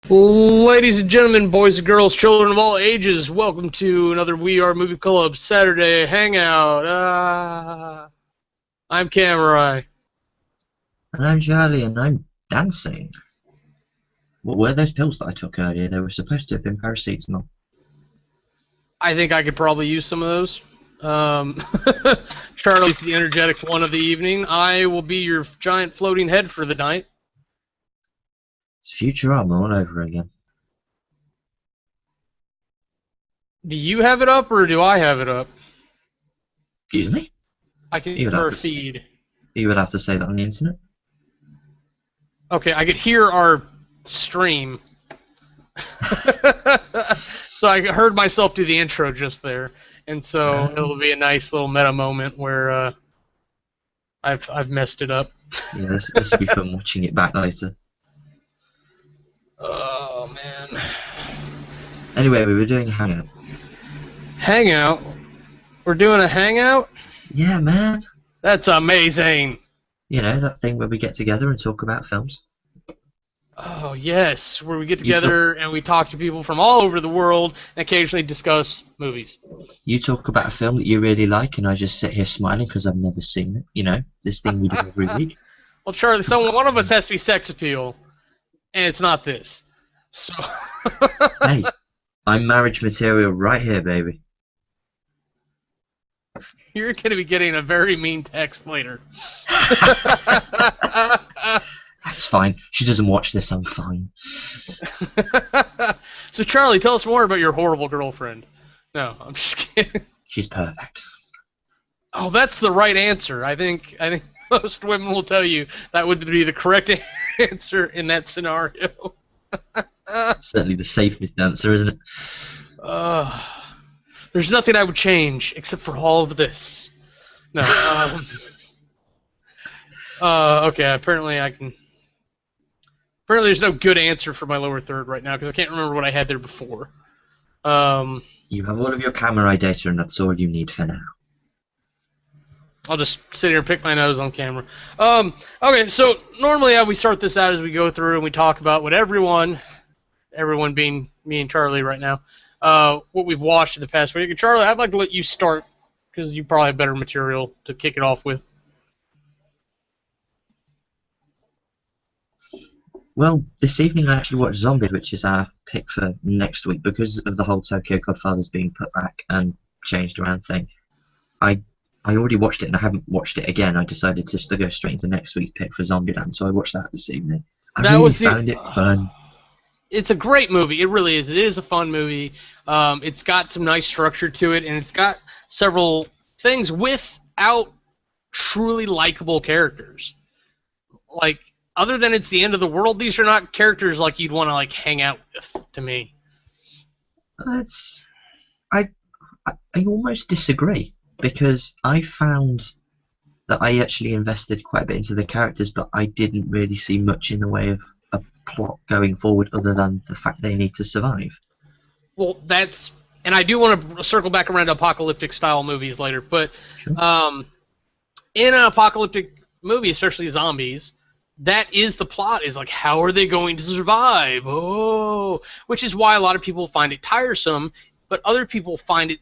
Ladies and gentlemen, boys and girls, children of all ages, welcome to another We Are Movie Club Saturday Hangout. I'm Kamurai. And I'm Charlie, and I'm dancing. What were those pills that I took earlier? They were supposed to have been paracetamol. I think I could probably use some of those. Charlie's the energetic one of the evening. I will be your giant floating head for the night. It's Futurama all over again. Do you have it up, or do I have it up? Excuse me? I can hear our feed. You would have to say that on the internet. Okay, I could hear our stream. So I heard myself do the intro just there, and so it'll be a nice little meta moment where I've messed it up. Yeah, this will be fun watching it back later. Oh man. Anyway, we were doing a hangout. Hangout? We're doing a hangout? Yeah, man. That's amazing. You know, that thing where we get together and talk about films. Oh, yes, where we get together and we talk to people from all over the world and occasionally discuss movies. You talk about a film that you really like, and I just sit here smiling because I've never seen it. You know, this thing we do every week. Well, Charlie, one of us has to be sex appeal, and it's not this. So. Hey, I'm marriage material right here, baby. You're going to be getting a very mean text later. That's fine. She doesn't watch this. I'm fine. So, Charlie, tell us more about your horrible girlfriend. No, I'm just kidding. She's perfect. Oh, that's the right answer. I think most women will tell you that would be the correct answer in that scenario. Certainly the safest answer, isn't it? There's nothing I would change except for all of this. No. Okay. Apparently there's no good answer for my lower third right now because I can't remember what I had there before. You have all of your Kamurai data, and that's all you need for now. I'll just sit here and pick my nose on camera. Okay, so normally we start this out as we go through and we talk about what everyone being me and Charlie right now, what we've watched in the past week. And Charlie, I'd like to let you start because you probably have better material to kick it off with. Well, this evening I actually watched Zombie, which is our pick for next week because of the whole Tokyo Godfathers being put back and changed around thing. I already watched it and I haven't watched it again. I decided to go straight into next week's pick for Zombieland, so I watched that this evening. I really found it fun. It's a great movie. It really is. It is a fun movie. It's got some nice structure to it, and it's got several things without truly likable characters. Like, other than it's the end of the world, these are not characters like you'd want to like hang out with. To me, I almost disagree because I found that I actually invested quite a bit into the characters, but I didn't really see much in the way of a plot going forward other than the fact they need to survive. Well, and I do want to circle back around to apocalyptic style movies later, but Sure. In an apocalyptic movie, especially zombies, that is the plot, is like, how are they going to survive? Oh, which is why a lot of people find it tiresome, but other people find it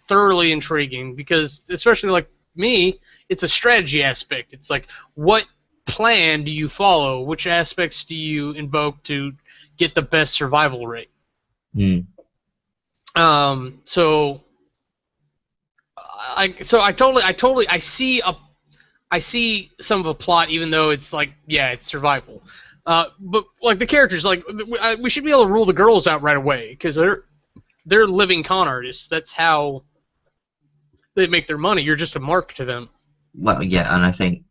thoroughly intriguing because, especially like me, it's a strategy aspect. It's like, what plan do you follow? Which aspects do you invoke to get the best survival rate? So I see some of a plot, even though it's like, yeah, it's survival. But like the characters, like we should be able to rule the girls out right away because they're living con artists. That's how they make their money. You're just a mark to them. Well, yeah, and I think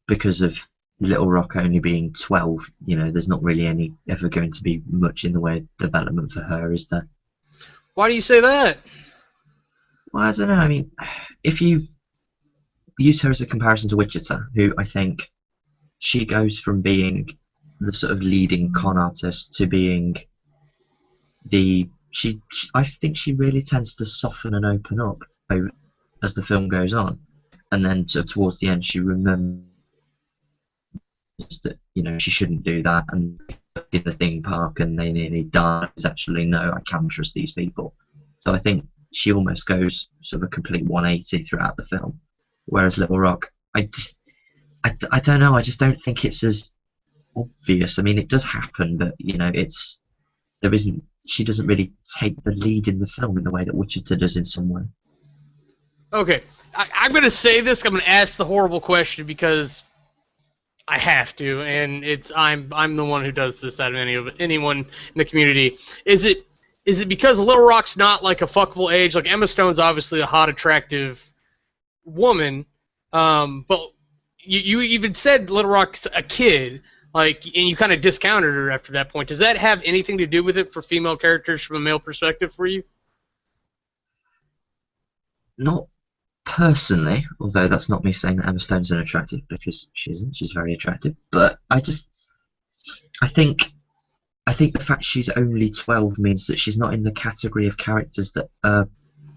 because of Little Rock only being 12, you know, there's not really ever going to be much in the way of development for her, is there? Why do you say that? Well, I don't know. I mean, if you use her as a comparison to Wichita, who I think she goes from being the sort of leading con artist to being I think she really tends to soften and open up as the film goes on, and then towards the end she remembers that, you know, she shouldn't do that, and in the theme park and they nearly die is actually, no, I can trust these people. So I think she almost goes sort of a complete 180 throughout the film. Whereas Little Rock, I don't know, I just don't think it's as obvious. I mean, it does happen, but she doesn't really take the lead in the film in the way that Wichita does in some way. Okay, I'm going to say this. I'm going to ask the horrible question because I have to, and I'm the one who does this out of anyone in the community. Is it because Little Rock's not like a fuckable age? Like Emma Stone's obviously a hot, attractive woman, but you even said Little Rock's a kid, like, and you kind of discounted her after that point. Does that have anything to do with it for female characters from a male perspective for you? Not personally, although that's not me saying that Emma Stone's unattractive, because she isn't. She's very attractive. But I think the fact she's only 12 means that she's not in the category of characters that are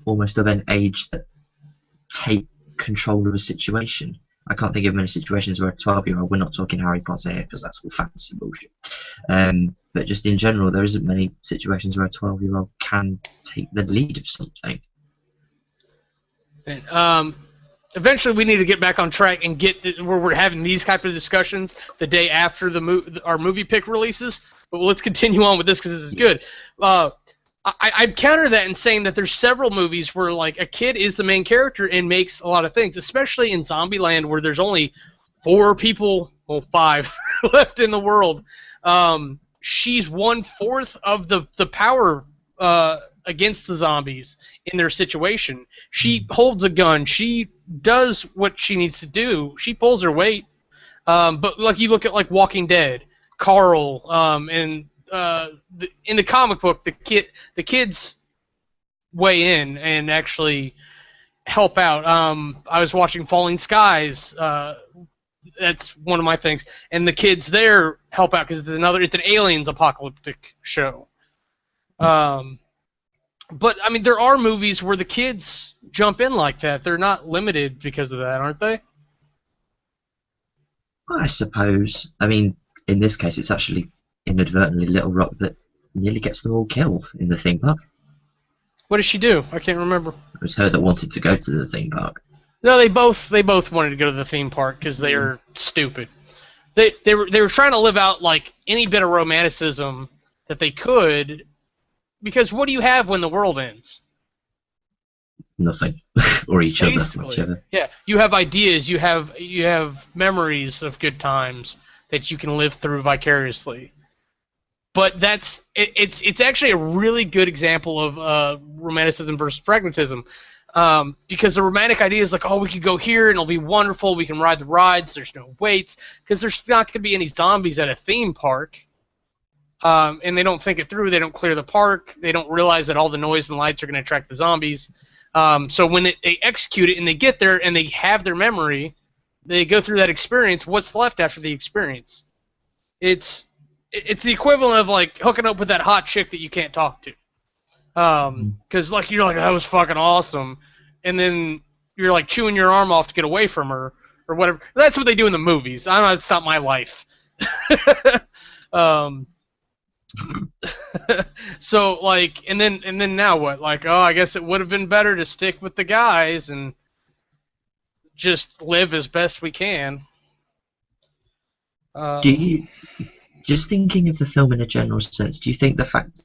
almost of an age that take control of a situation. I can't think of many situations where a 12-year-old, we're not talking Harry Potter here because that's all fantasy bullshit, but just in general, there isn't many situations where a 12-year-old can take the lead of something. Eventually, we need to get back on track and get where we're having these type of discussions the day after our movie pick releases. But let's continue on with this because this is good. I'd counter that in saying that there's several movies where like a kid is the main character and makes a lot of things, especially in Zombieland where there's only 4 people, well 5 left in the world. She's 1/4 of the power against the zombies in their situation. She holds a gun. She does what she needs to do. She pulls her weight. But like you look at like Walking Dead, Carl, and in the comic book, the kids weigh in and actually help out. I was watching Falling Skies. That's one of my things, and the kids there help out because it's an aliens apocalyptic show. But I mean, there are movies where the kids jump in like that. They're not limited because of that, aren't they? I suppose. I mean, in this case, it's actually inadvertently Little Rock that nearly gets them all killed in the theme park. What did she do? I can't remember. It was her that wanted to go to the theme park. No, they both wanted to go to the theme park because they are stupid. They were trying to live out like any bit of romanticism that they could, because what do you have when the world ends? Nothing. Or each other, whichever. Yeah, you have ideas, you have memories of good times that you can live through vicariously. But it's actually a really good example of romanticism versus pragmatism. Because the romantic idea is like, oh, we could go here and it'll be wonderful, we can ride the rides, there's no waits, because there's not going to be any zombies at a theme park. And they don't think it through, they don't clear the park, they don't realize that all the noise and lights are going to attract the zombies. So when they execute it and they get there and they have their memory, they go through that experience, what's left after the experience? It's the equivalent of like hooking up with that hot chick that you can't talk to. Because like you're like, that was fucking awesome, and then you're like chewing your arm off to get away from her or whatever. That's what they do in the movies. I don't know, it's not my life. So like, and then now what? Like, oh, I guess it would have been better to stick with the guys and just live as best we can. Do you, just thinking of the film in a general sense, do you think the fact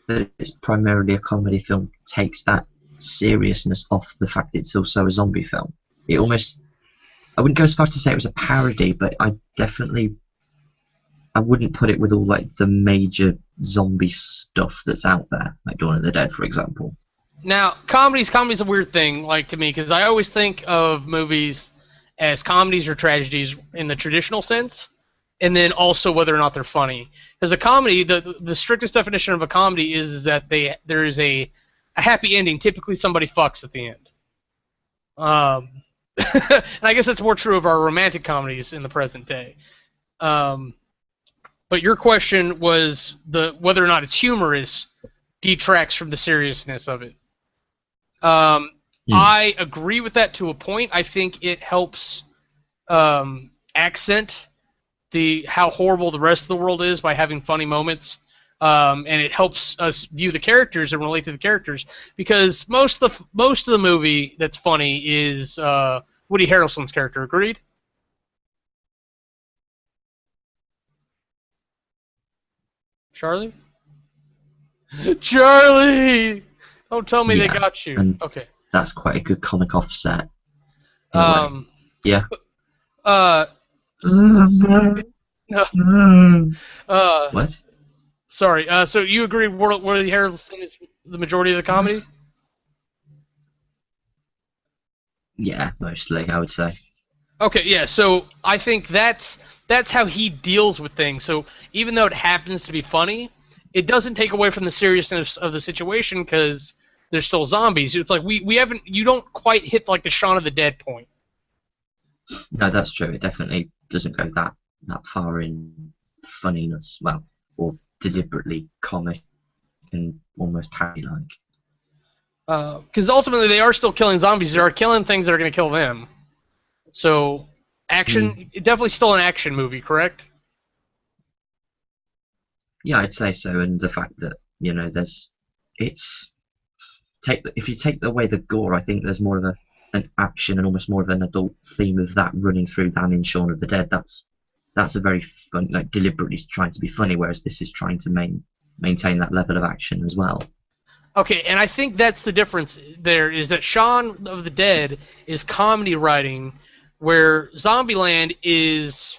that it's primarily a comedy film takes that seriousness off the fact that it's also a zombie film? It almost, I wouldn't go as far to say it was a parody, but I wouldn't put it with all like the major zombie stuff that's out there, like Dawn of the Dead, for example. Now, comedy's a weird thing, like to me, because I always think of movies as comedies or tragedies in the traditional sense, and then also whether or not they're funny. Because a comedy, the strictest definition of a comedy is that there is a happy ending. Typically, somebody fucks at the end. And I guess that's more true of our romantic comedies in the present day. But your question was whether or not it's humorous detracts from the seriousness of it. I agree with that to a point. I think it helps accent how horrible the rest of the world is by having funny moments. And it helps us view the characters and relate to the characters, because most of the movie that's funny is Woody Harrelson's character. Agreed? Charlie? Charlie! Don't tell me they Yeah, got you. and Okay. that's quite a good comic offset in a way. Um. Yeah. Uh. What? Sorry. So you agree Woody Harrelson is the majority of the comedy? Yeah, mostly, I would say. Okay, yeah. So I think that's how he deals with things. So even though it happens to be funny, it doesn't take away from the seriousness of the situation, because there's still zombies. It's like we haven't, you don't quite hit like the Shaun of the Dead point. No, that's true. It definitely doesn't go that far in funniness, well, or deliberately comic and almost parody-like. Because ultimately they are still killing zombies. They are killing things that are going to kill them. So action, definitely still an action movie, correct? Yeah, I'd say so. And the fact that if you take away the gore, I think there's more of an action and almost more of an adult theme of that running through than in Shaun of the Dead. That's a very fun, like deliberately trying to be funny, whereas this is trying to maintain that level of action as well. Okay, and I think that's the difference there, is that Shaun of the Dead is comedy writing, where Zombieland is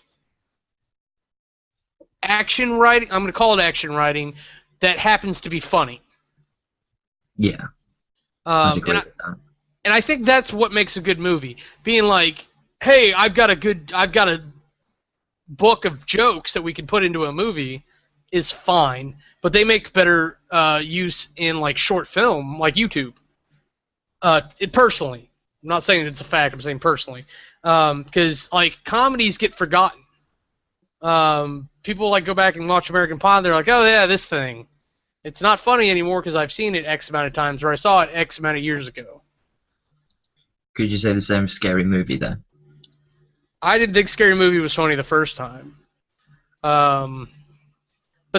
action writing. I'm going to call it action writing that happens to be funny. Yeah, I'd agree with that. And I think that's what makes a good movie. Being like, hey, I've got a book of jokes that we can put into a movie is fine, but they make better use in like short film, like YouTube. Personally, I'm not saying it's a fact. I'm saying personally, because like comedies get forgotten. People like go back and watch American Pie. They're like, oh yeah, this thing. It's not funny anymore because I've seen it X amount of times, or I saw it X amount of years ago. Could you say the same Scary Movie then? I didn't think Scary Movie was funny the first time. But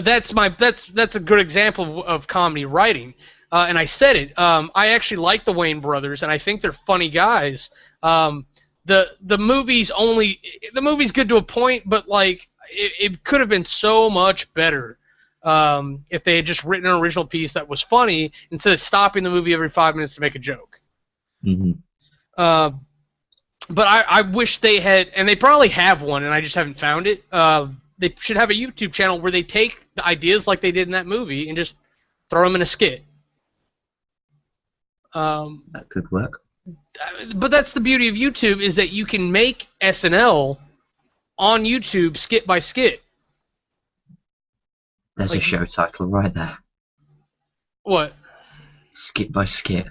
that's a good example of comedy writing. And I said it. I actually like the Wayne brothers, and I think they're funny guys. The movie's good to a point, but like it could have been so much better if they had just written an original piece that was funny instead of stopping the movie every 5 minutes to make a joke. Mm-hmm. But I wish they had, and they probably have one, and I just haven't found it. They should have a YouTube channel where they take the ideas like they did in that movie and just throw them in a skit. That could work. But that's the beauty of YouTube, is that you can make SNL on YouTube skit by skit. There's a show title right there. What? Skit by skit.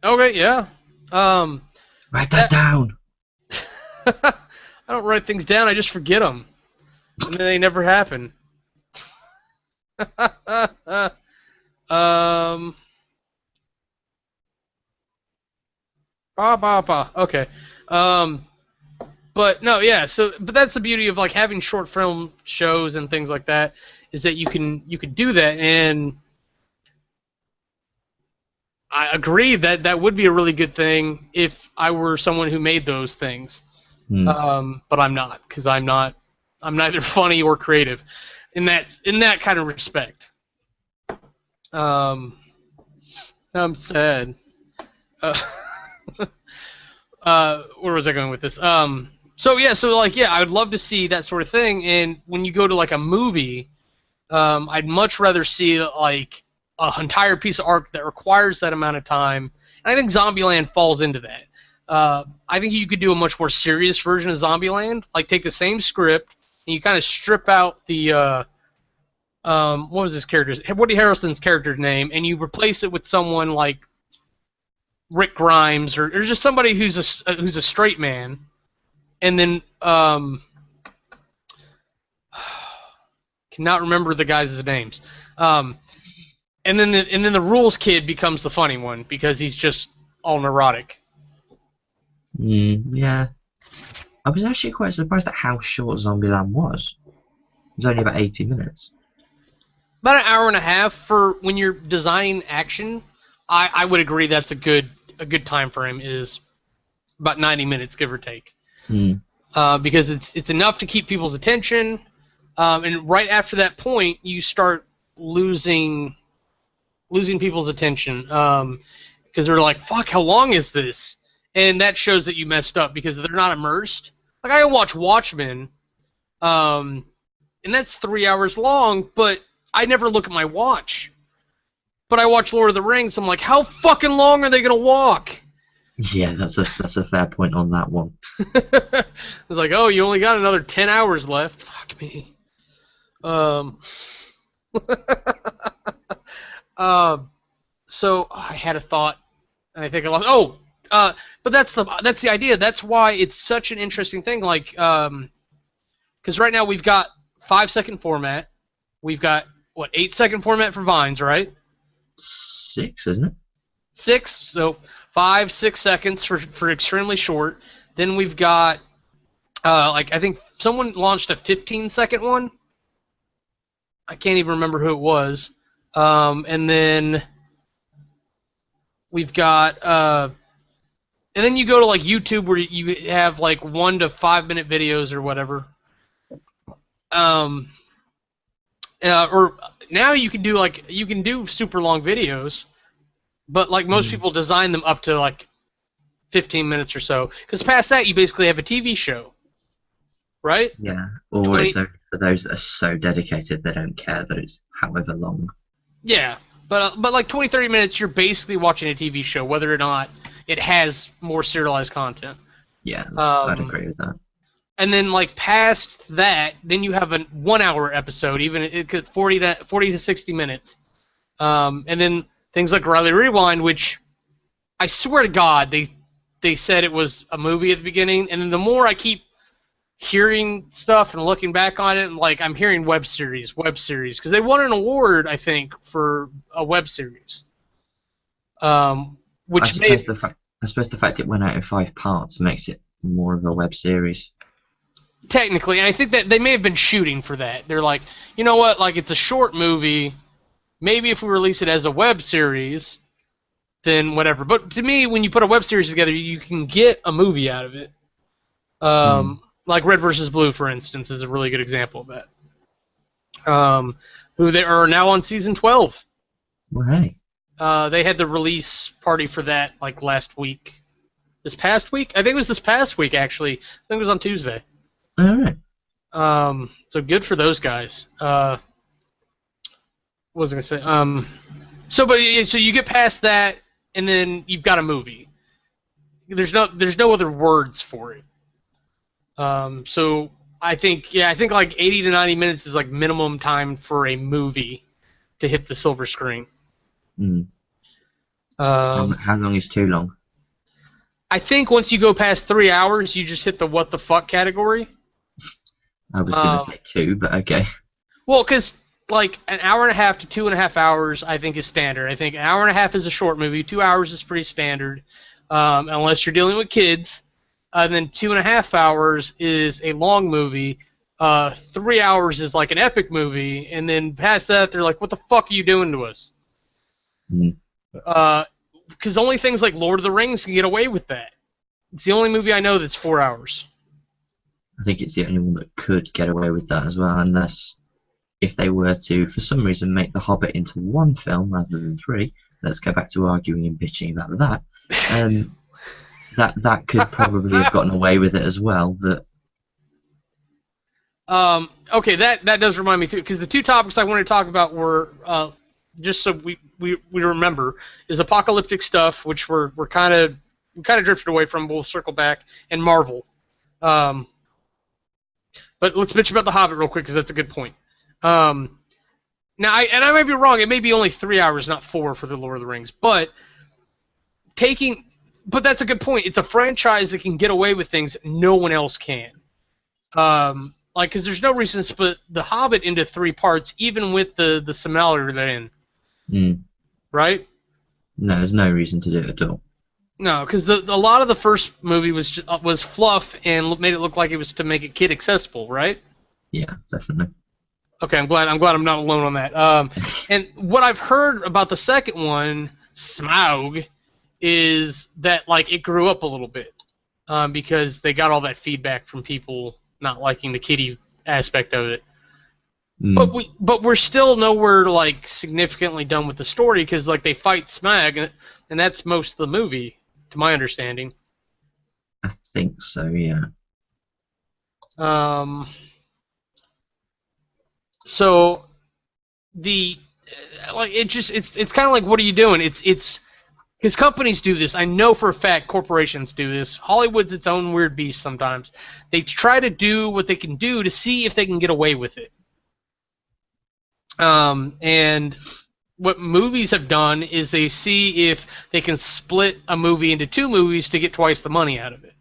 Okay, yeah. Write that down. I don't write things down, I just forget them. And then they never happen. Okay. But no, yeah. But that's the beauty of like having short film shows and things like that, is that you can do that, and I agree that would be a really good thing if I were someone who made those things. But I'm not, because I'm neither funny or creative in that kind of respect. I'm sad. Where was I going with this? I would love to see that sort of thing. And when you go to like a movie, I'd much rather see like an entire piece of art that requires that amount of time. And I think Zombieland falls into that. I think you could do a much more serious version of Zombieland, like take the same script and you kind of strip out the what was his character's, Woody Harrelson's character's name, and you replace it with someone like Rick Grimes or just somebody who's a straight man, and then cannot remember the guys' names. And then the Rules kid becomes the funny one because he's just all neurotic. Yeah. I was actually quite surprised at how short Zombieland was. It was only about 80 minutes. About an hour and a half for when you're designing action. I would agree that's a good time frame is about 90 minutes, give or take. Hmm. Because it's enough to keep people's attention, and right after that point, you start losing people's attention, because they're like, "Fuck, how long is this?" And that shows that you messed up because they're not immersed. Like I watch Watchmen, and that's 3 hours long, but I never look at my watch. But I watch Lord of the Rings, I'm like, how fucking long are they gonna walk? Yeah, that's a fair point on that one. It's like, oh, you only got another 10 hours left. Fuck me. So I had a thought, and I think I lost. Oh, but that's the idea. That's why it's such an interesting thing. Like, because right now we've got 5-second format. We've got what 8-second format for Vines, right? 6, isn't it? 6. So 5-6 seconds for extremely short. Then we've got like I think someone launched a 15-second one. I can't even remember who it was. And then we've got and then you go to like YouTube where you have like 1 to 5 minute videos or whatever. Or now you can do super long videos, but like most people design them up to like 15 minutes or so. Because past that, you basically have a TV show, right? Yeah, or it's only for those that are so dedicated they don't care that it's however long. Yeah, but like 20-30 minutes, you're basically watching a TV show, whether or not it has more serialized content. Yeah, I'd agree with that. And then like past that, then you have a 1 hour episode, even it could 40 to 60 minutes. And then things like Riley Rewind, which I swear to God they said it was a movie at the beginning, and then the more I keep hearing stuff and looking back on it, like I'm hearing web series, because they won an award, I think, for a web series. Which I suppose the fact it went out in 5 parts makes it more of a web series. Technically, and I think that they may have been shooting for that. They're like, you know what, like it's a short movie. Maybe if we release it as a web series, then whatever. But to me, when you put a web series together, you can get a movie out of it. Like Red vs. Blue, for instance, is a really good example of that. Who they are now on season 12. Well, hey. They had the release party for that like last week. This past week? I think it was this past week, actually. I think it was on Tuesday. All right. So good for those guys. What was I gonna say? So you get past that, and then you've got a movie. There's no other words for it. So I think like 80 to 90 minutes is like minimum time for a movie to hit the silver screen. How long is too long? I think once you go past 3 hours, you just hit the what the fuck category. I was going to say 2, but okay. Well, because like an hour and a half to 2.5 hours, I think is standard. I think an hour and a half is a short movie. 2 hours is pretty standard, unless you're dealing with kids. And then 2.5 hours is a long movie. 3 hours is like an epic movie, and then past that, they're like, "What the fuck are you doing to us?" Because only things like Lord of the Rings can get away with that. It's the only movie I know that's 4 hours. I think it's the only one that could get away with that as well, unless if they were to, for some reason, make The Hobbit into 1 film rather than 3. Let's go back to arguing and bitching about that. That could probably have gotten away with it as well. But okay, that does remind me too, because the 2 topics I wanted to talk about were just so we remember is apocalyptic stuff, which we're kind of drifted away from. We'll circle back, and Marvel. But let's bitch about The Hobbit real quick, because that's a good point. Now, I might be wrong. It may be only 3 hours, not 4, for the Lord of the Rings. But that's a good point. It's a franchise that can get away with things that no one else can. Like, because there's no reason to split The Hobbit into 3 parts, even with the similarity they're in. Right? No, there's no reason to do it at all. No, because a lot of the first movie was fluff and made it look like it was to make it kid accessible, right? Yeah, definitely. Okay, I'm glad I'm not alone on that. And what I've heard about the second one, Smaug, is that like it grew up a little bit because they got all that feedback from people not liking the kitty aspect of it. Mm. But we're still nowhere like significantly done with the story because like they fight Smaug and that's most of the movie, to my understanding. I think so. Yeah. Um, so the like it just it's kind of like what are you doing? It's because companies do this. I know for a fact corporations do this. Hollywood's its own weird beast sometimes. They try to do what they can do to see if they can get away with it. And what movies have done is they see if they can split a movie into two movies to get twice the money out of it.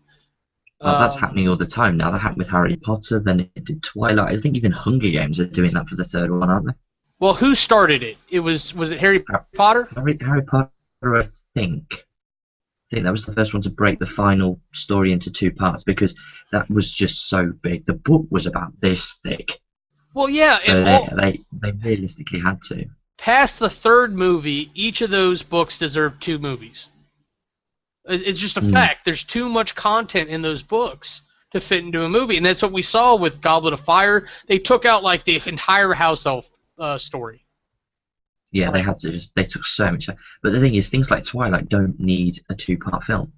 Well, that's Um, happening all the time now. That happened with Harry Potter, then it did Twilight. I think even Hunger Games are doing that for the third one, aren't they? well, who started it? Was it Harry Potter? Harry Potter, I think. I think that was the first one to break the final story into two parts because that was just so big. The book was about this thick, Well, yeah, and so they realistically had to. past the third movie, each of those books deserve two movies. It's just a Mm. fact. There's too much content in those books to fit into a movie, and that's what we saw with Goblet of Fire. They took out like the entire house elf story. Yeah, they Like, had to just they took so much. But the thing is, things like Twilight don't need a two-part film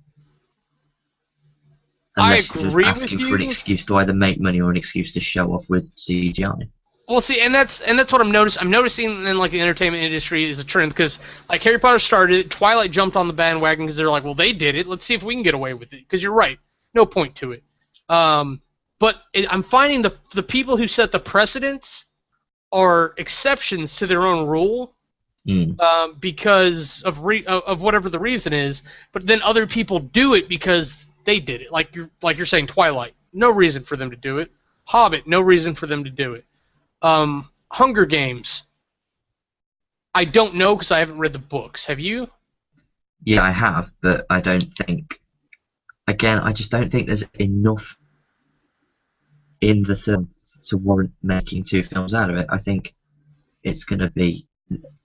I unless you're just agree with asking for an you. excuse to either make money or an excuse to show off with CGI. Well, see, and that's what I'm noticing. I'm noticing in like the entertainment industry is a trend because like Harry Potter started, Twilight jumped on the bandwagon because they're like, well, they did it. Let's see if we can get away with it. Because you're right, no point to it. But I'm finding the people who set the precedents are exceptions to their own rule Mm. because of whatever the reason is. But then other people do it because they did it. Like you're saying, Twilight, no reason for them to do it. Hobbit, no reason for them to do it. Hunger Games, I don't know because I haven't read the books. Have you? Yeah, I have, but I don't think. Again, I just don't think there's enough in the film to warrant making two films out of it. I think it's going to be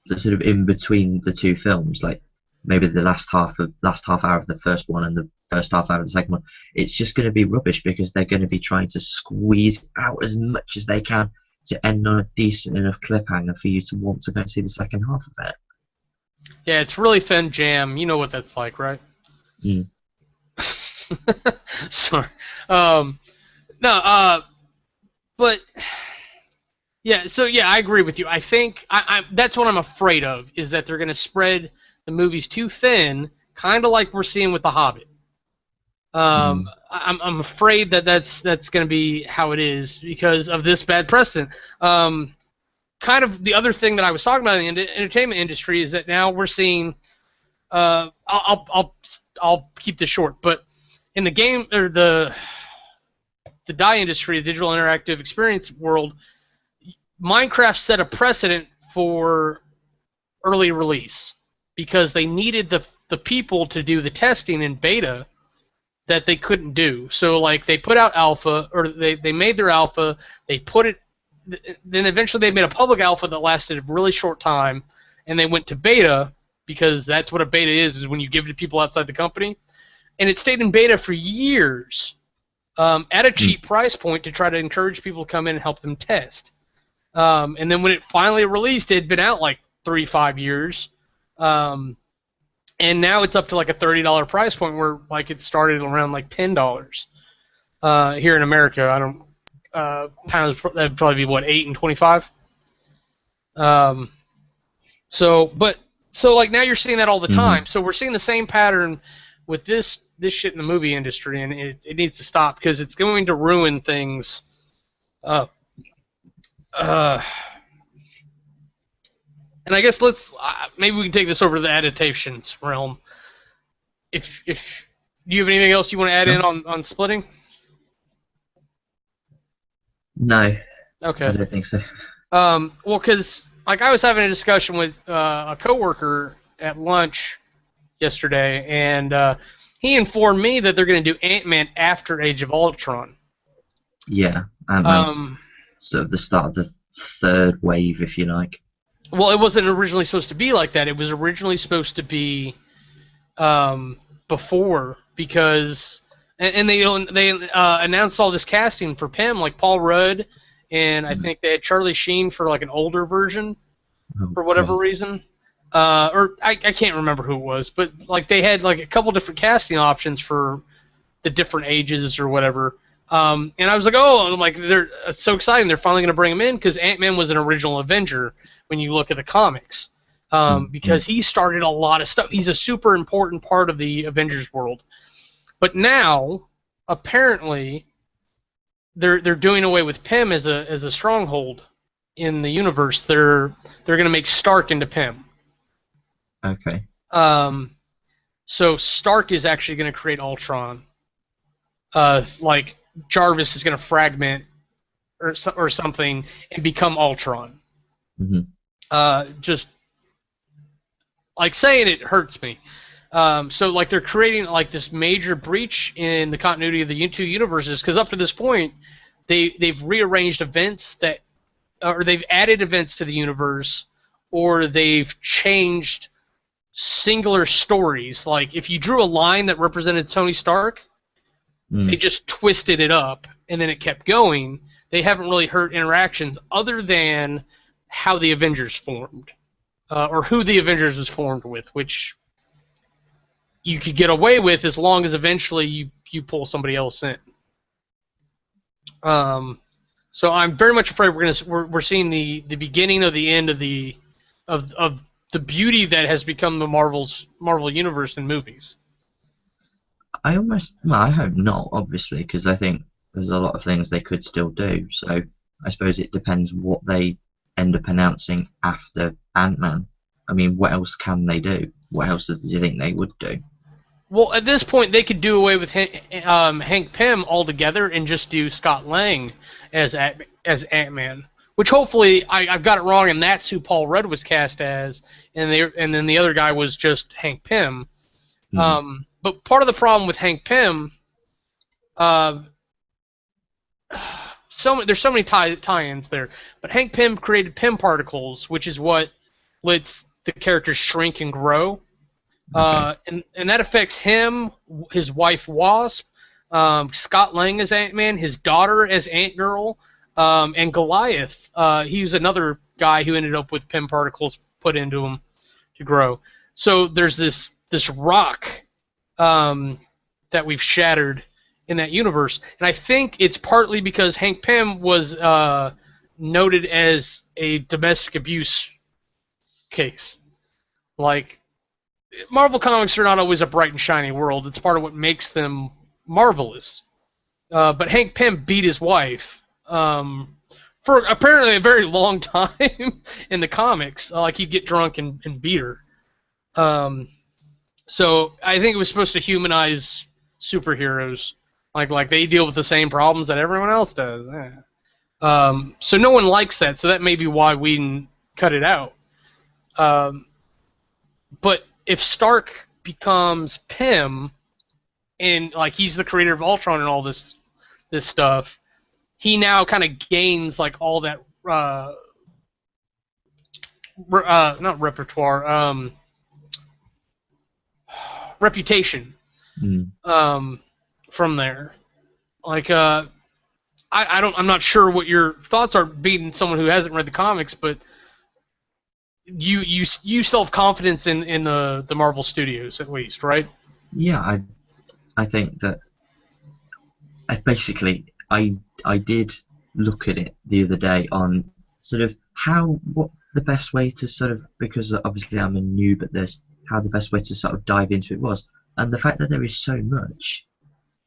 the sort of in between the two films, like maybe the last half hour of the first one and the first half hour of the second one. It's just going to be rubbish because they're going to be trying to squeeze out as much as they can to end on a decent enough cliffhanger for you to want to go and see the second half of it. Yeah, it's really thin jam. You know what that's like, right? Mm. Sorry. No, but yeah, so yeah, I agree with you. I think that's what I'm afraid of is that they're going to spread the movies too thin, kind of like we're seeing with The Hobbit. Mm. I'm afraid that that's going to be how it is because of this bad precedent. Kind of the other thing that I was talking about in the entertainment industry is that now we're seeing. I'll keep this short, but in the game or the die industry, the digital interactive experience world, Minecraft set a precedent for early release because they needed the people to do the testing in beta that they couldn't do. So like they put out alpha or they made their alpha, they put it then eventually they made a public alpha that lasted a really short time and they went to beta because that's what a beta is when you give it to people outside the company. And it stayed in beta for years at a Mm. cheap price point to try to encourage people to come in and help them test. And then when it finally released, it had been out like 3-5 years. Um, and now it's up to like a $30 price point where like it started around like $10 here in America. I don't times that'd probably be what 8 and 25. Um, so like now you're seeing that all the Mm-hmm. time. So we're seeing the same pattern with this shit in the movie industry, and it needs to stop because it's going to ruin things. Uh, uh, and I guess let's maybe we can take this over to the adaptations realm. If do you have anything else you want to add in Sure. on splitting? No, I Okay. don't think so. Well, because like I was having a discussion with a coworker at lunch yesterday, and he informed me that they're going to do Ant-Man after Age of Ultron. Yeah, Ant-Man's sort of the start of the third wave, if you like. Well, it wasn't originally supposed to be like that. It was originally supposed to be before, because and they announced all this casting for Pym, like Paul Rudd, and I think they had Charlie Sheen for like an older version for whatever reason. Or I can't remember who it was, but like they had like a couple different casting options for the different ages or whatever. And I was like, oh, I'm like, it's so exciting. They're finally going to bring him in, because Ant-Man was an original Avenger when you look at the comics. Because he started a lot of stuff. He's a super important part of the Avengers world. But now, apparently, they're doing away with Pym as a stronghold in the universe. They're going to make Stark into Pym. Okay. So Stark is actually going to create Ultron. Like Jarvis is going to fragment or something and become Ultron. Just like saying it hurts me. So like they're creating like this major breach in the continuity of the two universes, because up to this point they've rearranged events that, or they've added events to the universe, or they've changed singular stories. Like if you drew a line that represented Tony Stark, they just twisted it up and then it kept going. They haven't really hurt interactions other than how the Avengers formed, or who the Avengers was formed with, which you could get away with as long as eventually you pull somebody else in. So I'm very much afraid we're seeing the beginning of the end of the beauty that has become the Marvel universe in movies. I hope not, obviously, because I think there's a lot of things they could still do. So I suppose it depends what they end up announcing after Ant-Man. I mean, what else can they do? What else do you think they would do? Well, at this point, they could do away with Hank Pym altogether and just do Scott Lang as Ant-Man, which hopefully I've got it wrong, and that's who Paul Rudd was cast as, and then the other guy was just Hank Pym. But part of the problem with Hank Pym, there's so many tie-ins there. But Hank Pym created Pym particles, which is what lets the characters shrink and grow. And that affects him, his wife Wasp, Scott Lang as Ant-Man, his daughter as Ant-Girl, and Goliath. He was another guy who ended up with Pym particles put into him to grow. So there's this rock that we've shattered in that universe, and I think it's partly because Hank Pym was noted as a domestic abuse case. Like, Marvel comics are not always a bright and shiny world. It's part of what makes them marvelous. But Hank Pym beat his wife for apparently a very long time in the comics. Like, he'd get drunk and beat her. So I think it was supposed to humanize superheroes. Like they deal with the same problems that everyone else does. So no one likes that. So that may be why Whedon cut it out. But if Stark becomes Pym, and like he's the creator of Ultron and all this stuff, he now kind of gains like all that not repertoire, reputation from there. Like I'm not sure what your thoughts are, being someone who hasn't read the comics, but you still have confidence in the Marvel Studios, at least, right? Yeah, I think that I did look at it the other day on sort of what the best way to sort of, because obviously I'm a noob at this, how the best way to sort of dive into it was, and the fact that there is so much,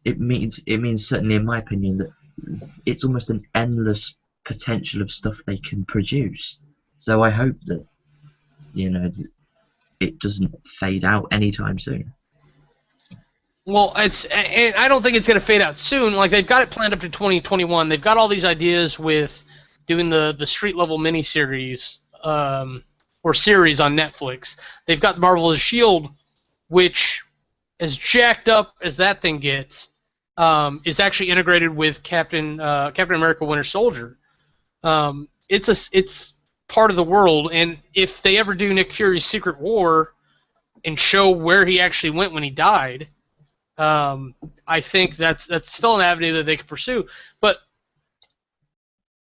it means certainly in my opinion that it's almost an endless potential of stuff they can produce. So I hope that it doesn't fade out anytime soon. Well, and I don't think it's going to fade out soon. Like, they've got it planned up to 2021. They've got all these ideas with doing the street level miniseries or series on Netflix. They've got Marvel's Shield which, as jacked up as that thing gets, is actually integrated with Captain America: Winter Soldier. It's part of the world, and if they ever do Nick Fury's Secret War and show where he actually went when he died, I think that's still an avenue that they could pursue. But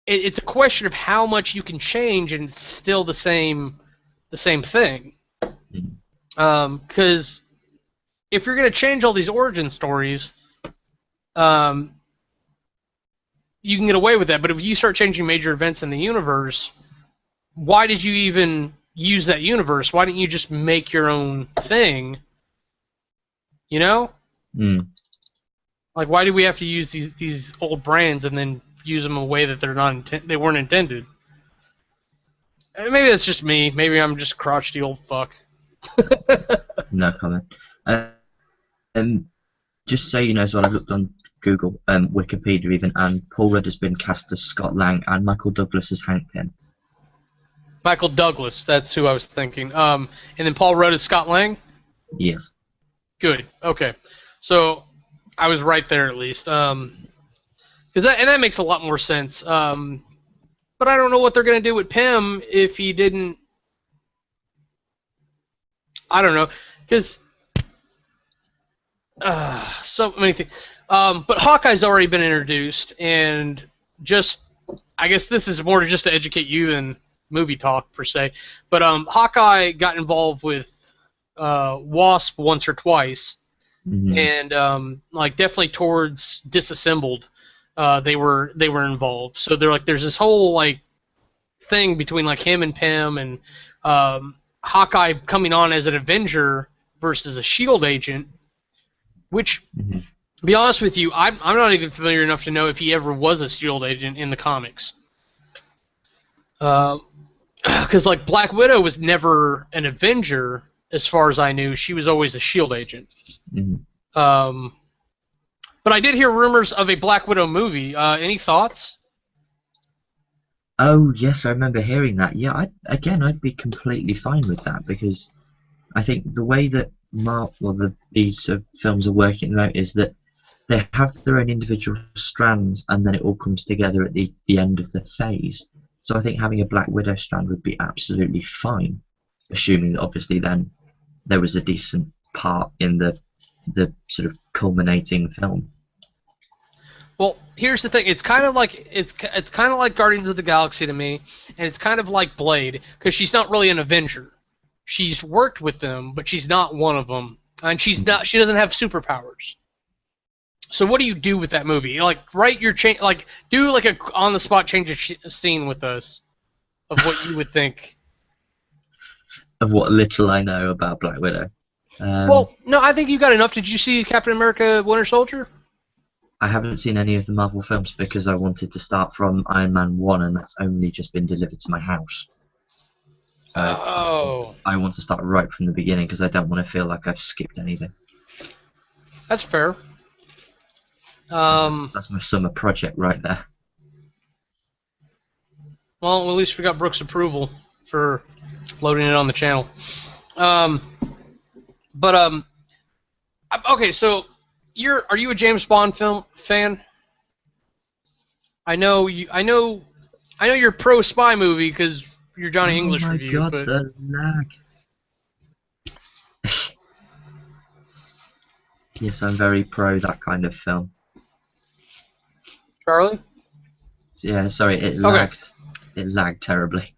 it's a question of how much you can change, and it's still the same thing. Because if you're going to change all these origin stories, you can get away with that. But if you start changing major events in the universe, why did you even use that universe? Why didn't you just make your own thing? You know? Like, why do we have to use these old brands and then use them in a way that they weren't intended? Maybe that's just me. Maybe I'm just a crotchety old fuck. No comment. Just so you know as well, I've looked on Google, Wikipedia even, and Paul Rudd has been cast as Scott Lang and Michael Douglas as Hank Pym. Michael Douglas, that's who I was thinking. And then Paul Rudd as Scott Lang? Yes. Good. Okay. So I was right there at least. That makes a lot more sense. But I don't know what they're going to do with Pym if he didn't... I don't know. Because... so many things. But Hawkeye's already been introduced, and just... I guess this is more just to educate you than movie talk, per se. But Hawkeye got involved with Wasp once or twice, and like definitely towards Disassembled, they were involved. So they're like, there's this whole like thing between like him and Pym, and Hawkeye coming on as an Avenger versus a Shield agent, which, to be honest with you, I'm not even familiar enough to know if he ever was a Shield agent in the comics. Because like Black Widow was never an Avenger, as far as I knew. She was always a Shield agent. But I did hear rumors of a Black Widow movie. Any thoughts? Oh yes, I remember hearing that. Yeah, I'd be completely fine with that, because I think the way that these films are working out is that they have their own individual strands, and then it all comes together at the end of the phase. So I think having a Black Widow strand would be absolutely fine, assuming that obviously then there was a decent part in the sort of culminating film. Well, here's the thing. It's kind of like Guardians of the Galaxy to me, and it's kind of like Blade, because she's not really an Avenger. She's worked with them, but she's not one of them, and she doesn't have superpowers. So what do you do with that movie? Like, do like a on the spot change of scene with us of what you would think. Of what little I know about Black Widow. Well, no, I think you got enough. Did you see Captain America: Winter Soldier? I haven't seen any of the Marvel films because I wanted to start from Iron Man 1, and that's only just been delivered to my house. So I want to start right from the beginning because I don't want to feel like I've skipped anything. That's fair. That's my summer project right there. Well, at least we got Brooks' approval for loading it on the channel. Okay, so are you a James Bond film fan? I know you're pro spy movie because you're Johnny English review. Oh my god, the lag. Yes, I'm very pro that kind of film. Charlie? Yeah, sorry, it lagged. It lagged terribly.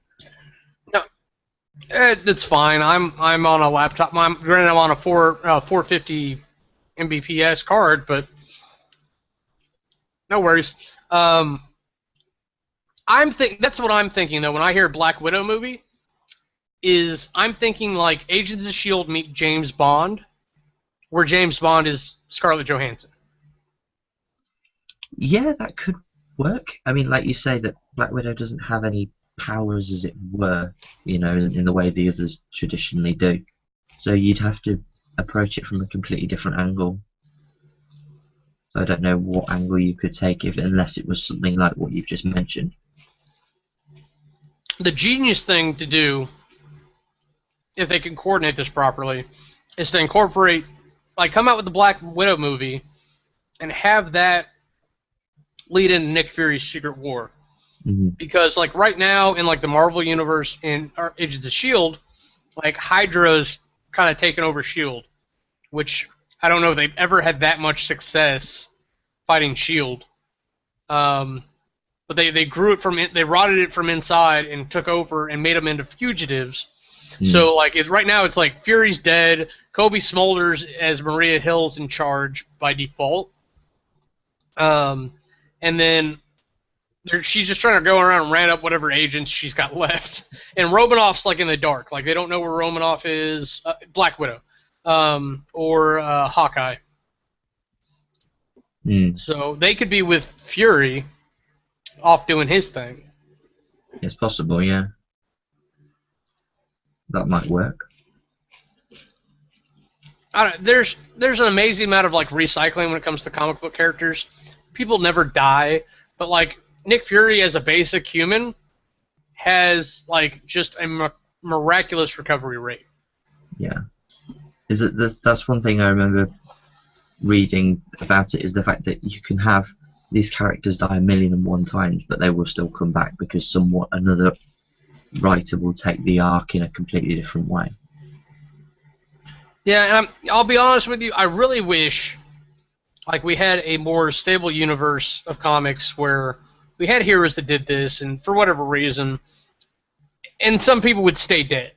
No, it's fine. I'm on a laptop. Granted, I'm on a 450 Mbps card, but no worries. That's what I'm thinking though when I hear Black Widow movie. I'm thinking like Agents of S.H.I.E.L.D. meet James Bond, where James Bond is Scarlett Johansson. Yeah, that could work. I mean, like you say, that Black Widow doesn't have any powers, as it were, in the way the others traditionally do. So you'd have to approach it from a completely different angle. So I don't know what angle you could take unless it was something like what you've just mentioned. The genius thing to do, if they can coordinate this properly, is to incorporate, like, come out with the Black Widow movie and have that lead into Nick Fury's Secret War. Mm-hmm. Because, like, right now in, like, the Marvel Universe in Agents of S.H.I.E.L.D., like, Hydra's kind of taken over S.H.I.E.L.D., which I don't know if they've ever had that much success fighting S.H.I.E.L.D. But they grew it they rotted it from inside and took over and made them into fugitives. So, like, right now it's like Fury's dead, Kobe Smulders as Maria Hill's in charge by default. And then she's just trying to go around and round up whatever agents she's got left. And Romanoff's, like, in the dark. Like, they don't know where Romanoff is. Black Widow. Or Hawkeye. So they could be with Fury off doing his thing. It's possible, yeah. That might work. There's an amazing amount of, like, recycling when it comes to comic book characters. People never die, but, like, Nick Fury as a basic human has, like, just a miraculous recovery rate. Yeah. That's one thing I remember reading about it, is the fact that you can have these characters die 1,000,001 times, but they will still come back because another writer will take the arc in a completely different way. Yeah, and I'll be honest with you, I really wish, like, we had a more stable universe of comics where we had heroes that did this, and for whatever reason, and some people would stay dead.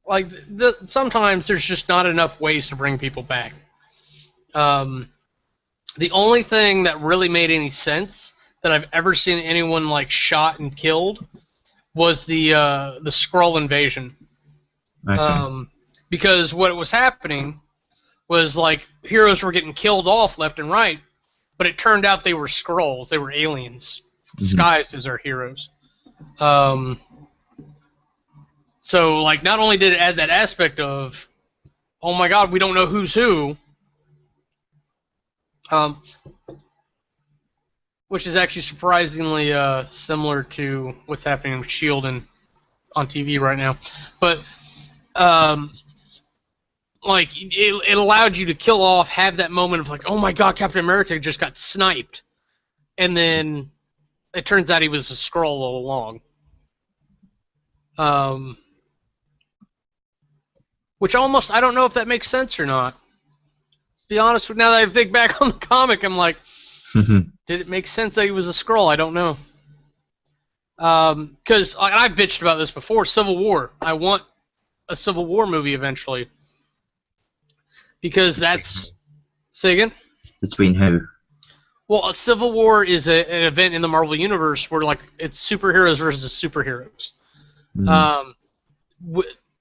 Like, sometimes there's just not enough ways to bring people back. The only thing that really made any sense that I've ever seen anyone, like, shot and killed was the Skrull invasion. Okay. Because what was happening was, like, heroes were getting killed off left and right, but it turned out they were Skrulls. They were aliens disguised as our heroes. So, like, not only did it add that aspect of, oh my god, we don't know who's who, which is actually surprisingly similar to what's happening with S.H.I.E.L.D. on TV right now. But, like, it allowed you to kill off, have that moment of, like, oh my god, Captain America just got sniped. And then it turns out he was a Skrull all along. Which almost, I don't know if that makes sense or not. To be honest, now that I think back on the comic, I'm like, did it make sense that he was a Skrull? I don't know. Because I've bitched about this before, Civil War. I want a Civil War movie eventually. Because that's... Say again? Between who? Well, a Civil War is an event in the Marvel Universe where, like, it's superheroes versus superheroes.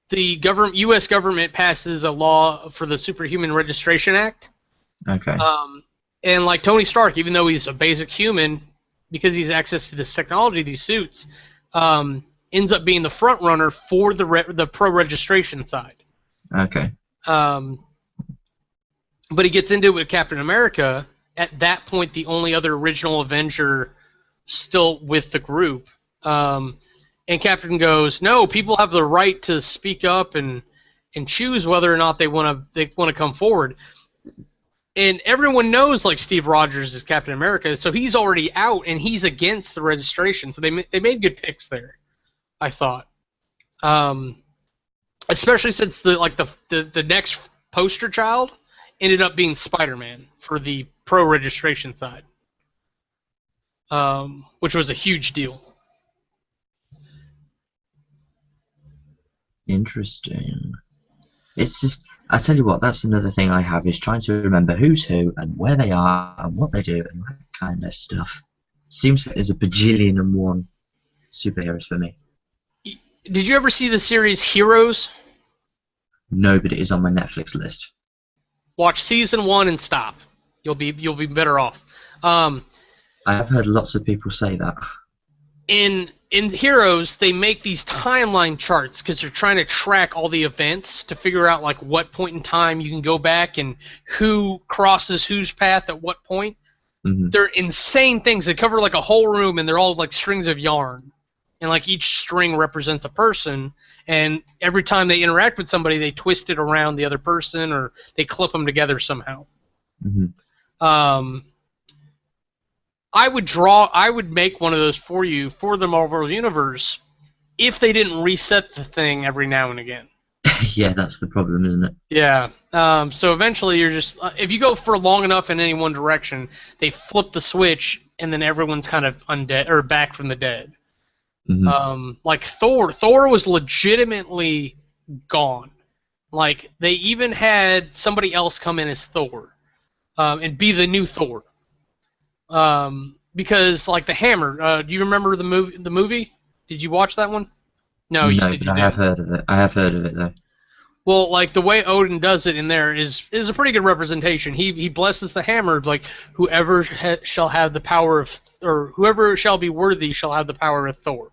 The U.S. government passes a law for the Superhuman Registration Act. Okay. And, like, Tony Stark, even though he's a basic human, because he's access to this technology, these suits, ends up being the front runner for the pro-registration side. Okay. But he gets into it with Captain America. At that point, the only other original Avenger still with the group. And Captain goes, no, people have the right to speak up and choose whether or not they want to come forward. And everyone knows, like, Steve Rogers is Captain America, so he's already out and he's against the registration. So they made good picks there, I thought. Especially since the next poster child ended up being Spider-Man for the pro-registration side, which was a huge deal. Interesting. It's just, I tell you what, that's another thing I have, is trying to remember who's who and where they are and what they do and that kind of stuff. Seems like there's a bajillion and one superheroes for me. Did you ever see the series Heroes? No, but it is on my Netflix list. Watch season 1 and stop. You'll be better off. I have heard lots of people say that. In Heroes, they make these timeline charts because they're trying to track all the events to figure out, like, what point in time you can go back and who crosses whose path at what point. They're insane things. They cover, like, a whole room, and they're all, like, strings of yarn. and like each string represents a person, and every time they interact with somebody, they twist it around the other person or they clip them together somehow. I would make one of those for you for the Marvel Universe if they didn't reset the thing every now and again. Yeah, that's the problem, isn't it? Yeah. So eventually, you're just if you go for long enough in any one direction, they flip the switch, and then everyone's kind of undead or back from the dead. Like Thor was legitimately gone. Like they even had somebody else come in as Thor, and be the new Thor. Because like the Hammer. Do you remember the movie? The movie? Did you watch that one? No, you No, said but you I did. have heard of it. I have heard of it though. Well, like the way Odin does it in there is a pretty good representation. He blesses the hammer, like whoever shall have the power of, or whoever shall be worthy shall have the power of Thor.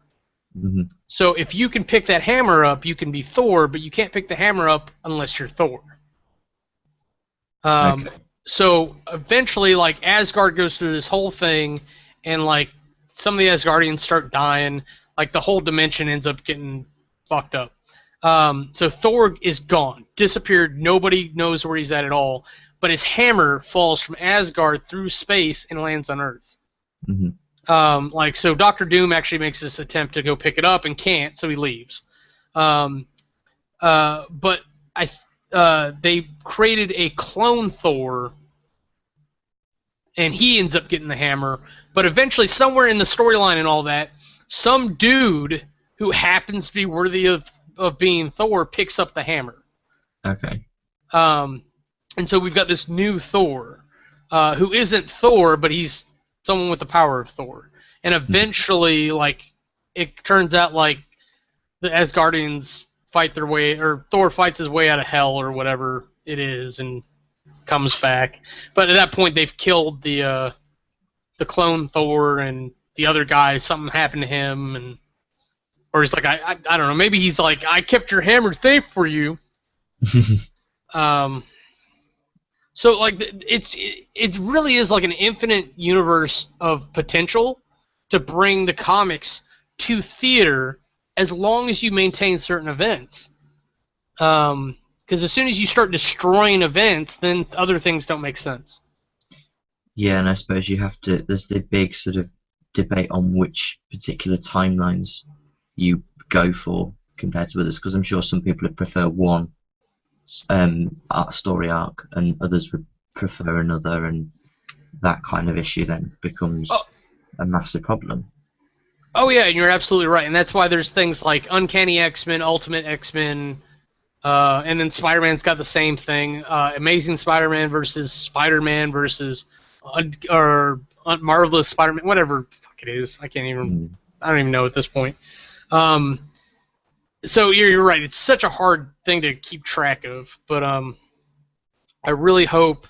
So if you can pick that hammer up, you can be Thor, but you can't pick the hammer up unless you're Thor. Okay. So eventually, like Asgard goes through this whole thing, and like some of the Asgardians start dying. Like the whole dimension ends up getting fucked up. So Thor is gone, disappeared. Nobody knows where he's at all. But his hammer falls from Asgard through space and lands on Earth. Like so, Doctor Doom actually makes this attempt to go pick it up and can't, so he leaves. But they created a clone Thor, and he ends up getting the hammer. But eventually, somewhere in the storyline and all that, some dude who happens to be worthy of being Thor picks up the hammer. Okay. And so we've got this new Thor, who isn't Thor, but he's someone with the power of Thor. And eventually, like, it turns out like the Asgardians fight their way, or Thor fights his way out of hell or whatever it is, and comes back. But at that point, they've killed the clone Thor, and the other guy, something happened to him, and or he's like, I don't know, maybe he's like, I kept your hammer safe for you. So like it really is like an infinite universe of potential to bring the comics to theater as long as you maintain certain events. Because as soon as you start destroying events, then other things don't make sense. Yeah, and I suppose you have to. There's the big sort of debate on which particular timelines you go for compared to others, because I'm sure some people would prefer one story arc and others would prefer another, and that kind of issue then becomes a massive problem. Oh yeah, and you're absolutely right, and that's why there's things like Uncanny X-Men, Ultimate X-Men, and then Spider-Man's got the same thing. Amazing Spider-Man versus Marvelous Spider-Man, whatever the fuck it is. I don't even know at this point. So you're right. It's such a hard thing to keep track of, but I really hope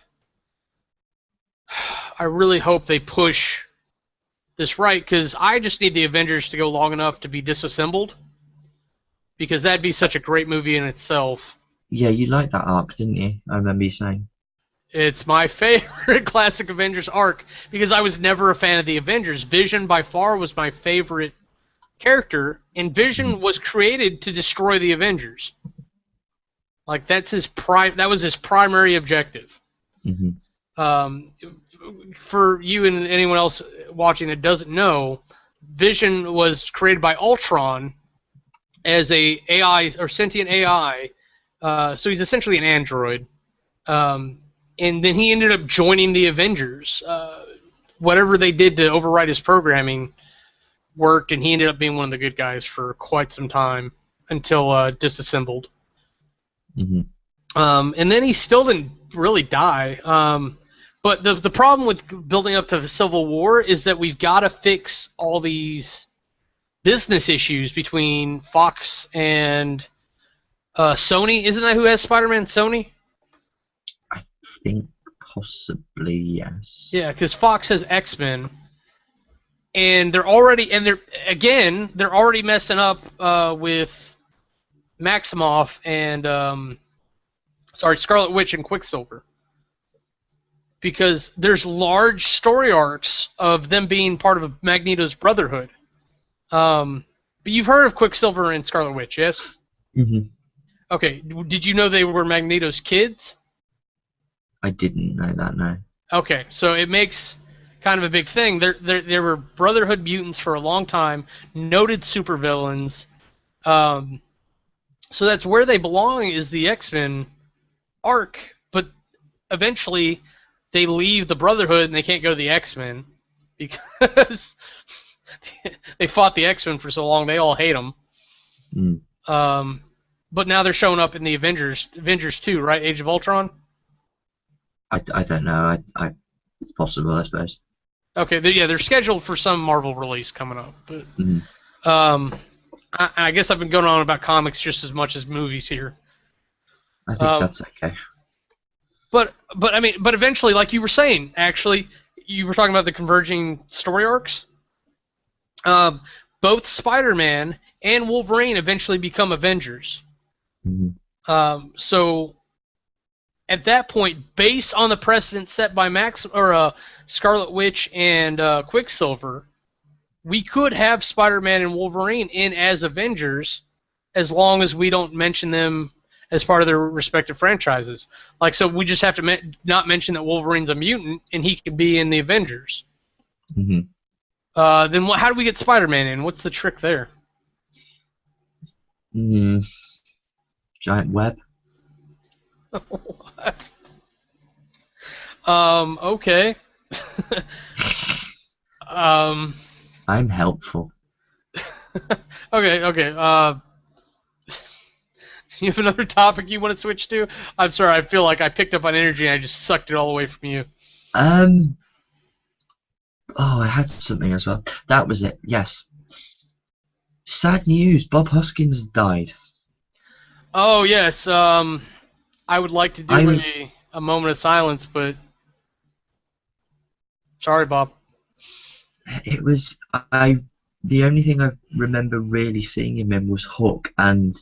they push this right, because I just need the Avengers to go long enough to be disassembled, because that'd be such a great movie in itself. Yeah, you liked that arc, didn't you? I remember you saying. It's my favorite classic Avengers arc, because I was never a fan of the Avengers. Vision by far was my favorite character, and Vision was created to destroy the Avengers. Like that was his primary objective. For you and anyone else watching that doesn't know, Vision was created by Ultron as a AI or sentient AI. So he's essentially an android. And then he ended up joining the Avengers. Whatever they did to override his programming worked, and he ended up being one of the good guys for quite some time until disassembled. And then he still didn't really die. But the problem with building up to the Civil War is that we've got to fix all these business issues between Fox and Sony. Isn't that who has Spider-Man? Sony? I think possibly yes. Yeah, because Fox has X-Men, and they're already messing up with Maximoff and Scarlet Witch and Quicksilver, because there's large story arcs of them being part of Magneto's Brotherhood. But you've heard of Quicksilver and Scarlet Witch, yes? Hmm. Okay. Did you know they were Magneto's kids? I didn't know that, no. Okay, so it makes kind of a big thing. There were Brotherhood mutants for a long time, noted supervillains. Um, so that's where they belong is the X-Men arc, but eventually they leave the Brotherhood and they can't go to the X-Men because they fought the X-Men for so long. They all hate them. Mm. But now they're showing up in the Avengers 2, right? Age of Ultron. I don't know. It's possible, I suppose. Okay, they're scheduled for some Marvel release coming up, but Mm. I guess I've been going on about comics just as much as movies here. I think that's okay. But eventually, like you were saying, actually, you were talking about the converging story arcs. Both Spider-Man and Wolverine eventually become Avengers. Mm-hmm. So at that point, based on the precedent set by Scarlet Witch and Quicksilver, we could have Spider-Man and Wolverine in as Avengers, as long as we don't mention them as part of their respective franchises. Like, so we just have to not mention that Wolverine's a mutant, and he could be in the Avengers. Mm-hmm. Then how do we get Spider-Man in? What's the trick there? Giant web. What? Okay. I'm helpful. Okay. You have another topic you want to switch to? I'm sorry, I feel like I picked up on energy and I just sucked it all away from you. Oh, I had something as well. That was it. Yes. Sad news. Bob Hoskins died. Oh yes. I would like to do a moment of silence, but sorry, Bob. It was the only thing I remember really seeing him in was Hook, and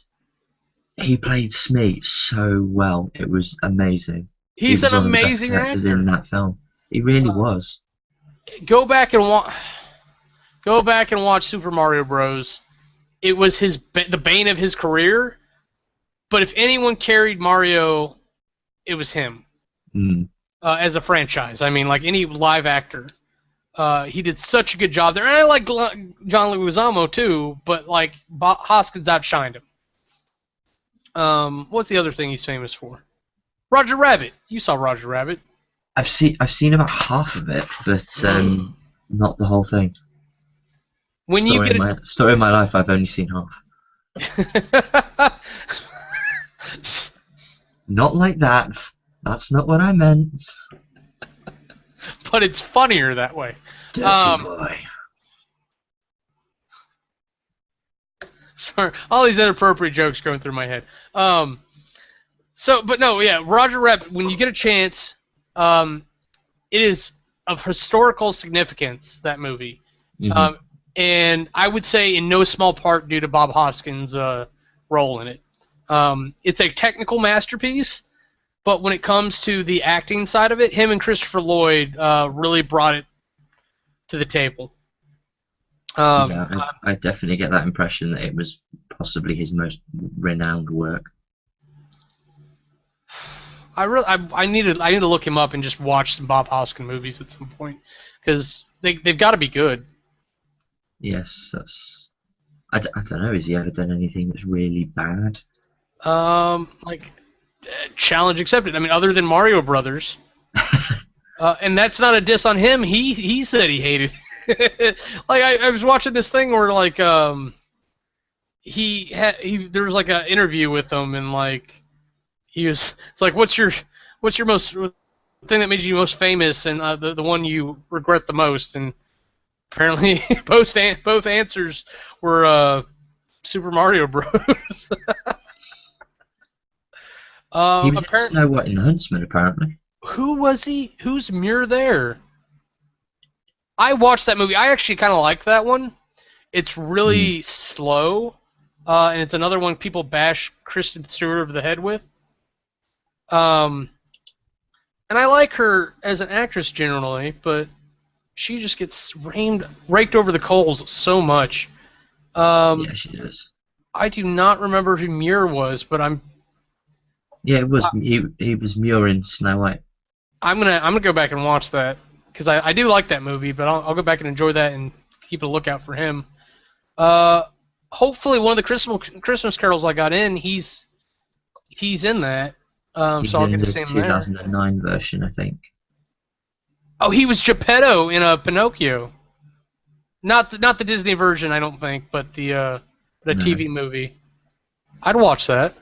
he played Smee so well. It was amazing. He's an amazing one of the best characters actor in that film. He really was. Go back and watch Super Mario Bros. It was the bane of his career. But if anyone carried Mario, it was him. As a franchise, I mean, like any live actor, he did such a good job there. And I like John Leguizamo too, but like Hoskins outshined him. What's the other thing he's famous for? Roger Rabbit. You saw Roger Rabbit. I've seen about half of it, but not the whole thing. Story of my life, I've only seen half. Not like that. That's not what I meant. But it's funnier that way. Dirty boy. Sorry, all these inappropriate jokes going through my head. But no, yeah, Roger Rabbit. When you get a chance, it is of historical significance, that movie. Mm-hmm. And I would say in no small part due to Bob Hoskins' role in it. It's a technical masterpiece, but when it comes to the acting side of it, him and Christopher Lloyd really brought it to the table. I definitely get that impression that it was possibly his most renowned work. I need to look him up and just watch some Bob Hoskins movies at some point, because they've got to be good. Yes, that's. I don't know. Has he ever done anything that's really bad? Challenge accepted. I mean, other than Mario Brothers, and that's not a diss on him. He said he hated it. Like I was watching this thing where like there was like an interview with him, and like it's like what's your most thing that made you most famous, and the one you regret the most, and apparently both answers were Super Mario Bros. He was in Snow White and the Huntsman, apparently. Who was he? Who's Muir there? I watched that movie. I actually kind of like that one. It's really slow, and it's another one people bash Kristen Stewart over the head with. And I like her as an actress generally, but she just gets raked over the coals so much. Um, Yeah, she does. I do not remember who Muir was, but Yeah, it was he was Muir in Snow White. I'm gonna go back and watch that because I do like that movie, but I'll go back and enjoy that and keep a lookout for him. Uh, Hopefully one of the Christmas carols I got in, he's in that. He So was I'll get in to the see him there. 2009 version, I think. Oh, he was Geppetto in a Pinocchio. Not the Disney version, I don't think, but the No, TV movie. I'd watch that.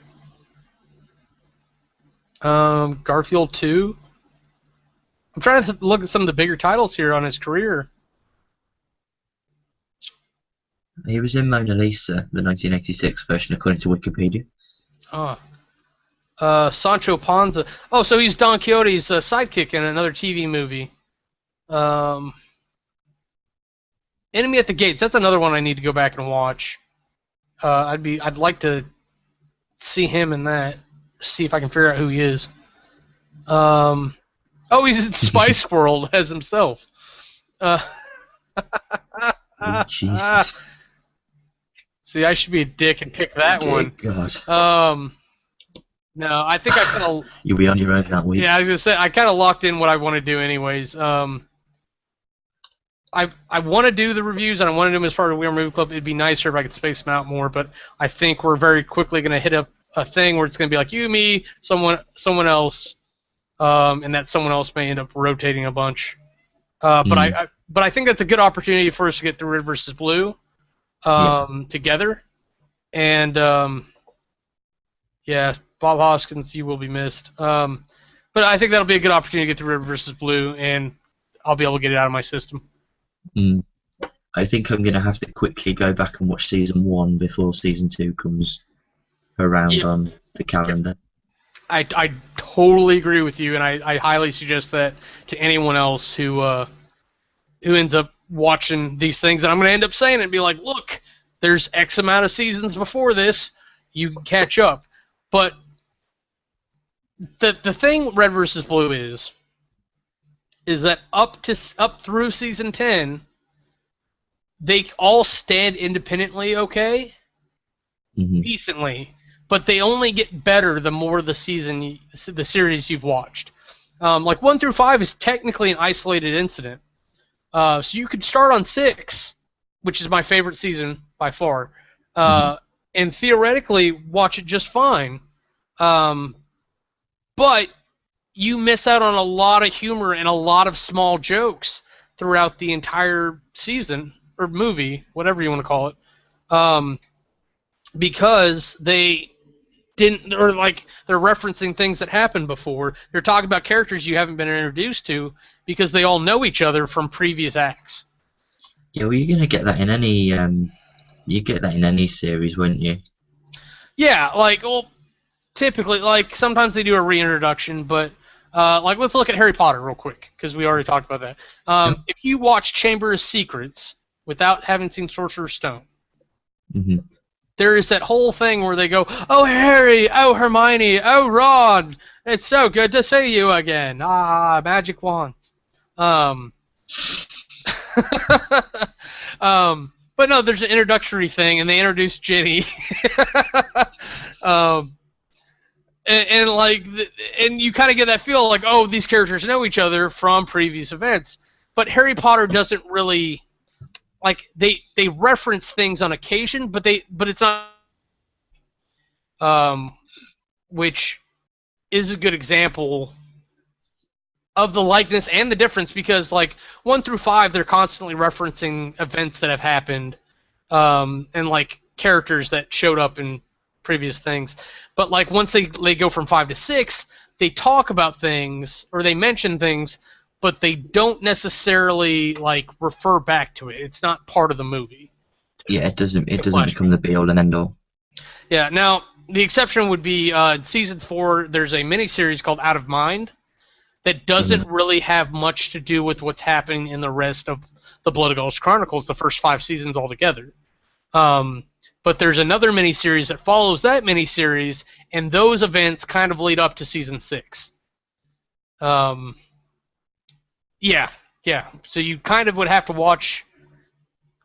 Garfield 2. I'm trying to look at some of the bigger titles here on his career. he was in Mona Lisa, the 1986 version, according to Wikipedia. Oh, Sancho Panza. Oh, so he's Don Quixote's sidekick in another TV movie. Um, Enemy at the Gates. That's another one I need to go back and watch. I'd like to see him in that. See if I can figure out who he is. Oh, he's in Spice World as himself. Uh, Oh, Jesus. See, I should be a dick and pick that Dear one. God. No, I think I kind of. You'll be on your own that week. Yeah, I was gonna say I kind of locked in what I want to do, anyways. I want to do the reviews and I want to do them as part of the WeAreMovieClub. It'd be nicer if I could space them out more, but I think we're very quickly gonna hit a thing where it's gonna be like you, me, someone else, and that someone else may end up rotating a bunch. But I think that's a good opportunity for us to get through Red versus Blue together. And yeah, Bob Hoskins, you will be missed. But I think that'll be a good opportunity to get through Red versus Blue, and I'll be able to get it out of my system. I think I'm going to have to quickly go back and watch season 1 before season 2 comes around on the calendar. I totally agree with you, and I highly suggest that to anyone else who ends up watching these things. And I'm going to end up saying it and be like, look, there's X amount of seasons before this. You can catch up. But the thing Red versus Blue is that up through season 10, they all stand independently okay, decently, but they only get better the more the series you've watched. Like 1 through 5 is technically an isolated incident. So you could start on 6, which is my favorite season by far, and theoretically watch it just fine. But you miss out on a lot of humor and a lot of small jokes throughout the entire season or movie, whatever you want to call it, because they didn't, or like they're referencing things that happened before. They're talking about characters you haven't been introduced to because they all know each other from previous acts. Yeah, well, you're gonna get that in any you get that in any series, wouldn't you? Yeah, like typically, like sometimes they do a reintroduction, but like let's look at Harry Potter real quick because we already talked about that. If you watch Chamber of Secrets without having seen Sorcerer's Stone, there is that whole thing where they go, "Oh Harry, oh Hermione, oh Ron, it's so good to see you again. Ah, magic wands." But no, there's an introductory thing, and they introduce Ginny, and you kind of get that feel like, oh, these characters know each other from previous events. But Harry Potter doesn't really, like, they reference things on occasion, but it's not, which is a good example of the likeness and the difference, because like 1 through 5 they're constantly referencing events that have happened, and like characters that showed up in previous things. But like once they go from 5 to 6, they talk about things or they mention things, but they don't necessarily like refer back to it. It's not part of the movie. Yeah, it doesn't become the be all and end all. Yeah. Now the exception would be in season 4. There's a miniseries called Out of Mind that doesn't really have much to do with what's happening in the rest of the Blood of Gulch Chronicles, the first 5 seasons altogether. But there's another miniseries that follows that miniseries, and those events kind of lead up to season 6. Yeah. So you kind of would have to watch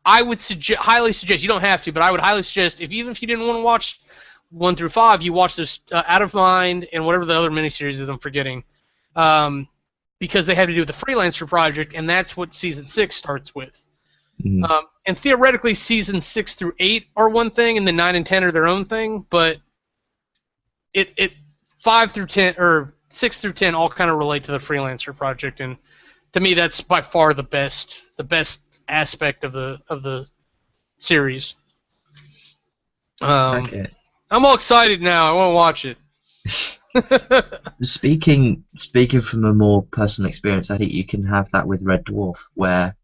I would highly suggest, you don't have to, but I would highly suggest, even if you didn't want to watch 1 through 5, you watch this Out of Mind and whatever the other miniseries is I'm forgetting, because they have to do with the Freelancer project, and that's what season 6 starts with. Mm. And theoretically, season 6 through 8 are one thing, and then 9 and 10 are their own thing, but it 5 through 10 or 6 through 10 all kind of relate to the Freelancer project, and to me, that's by far the best aspect of the series. Okay. I'm all excited now. I want to watch it. Speaking from a more personal experience, I think you can have that with Red Dwarf, where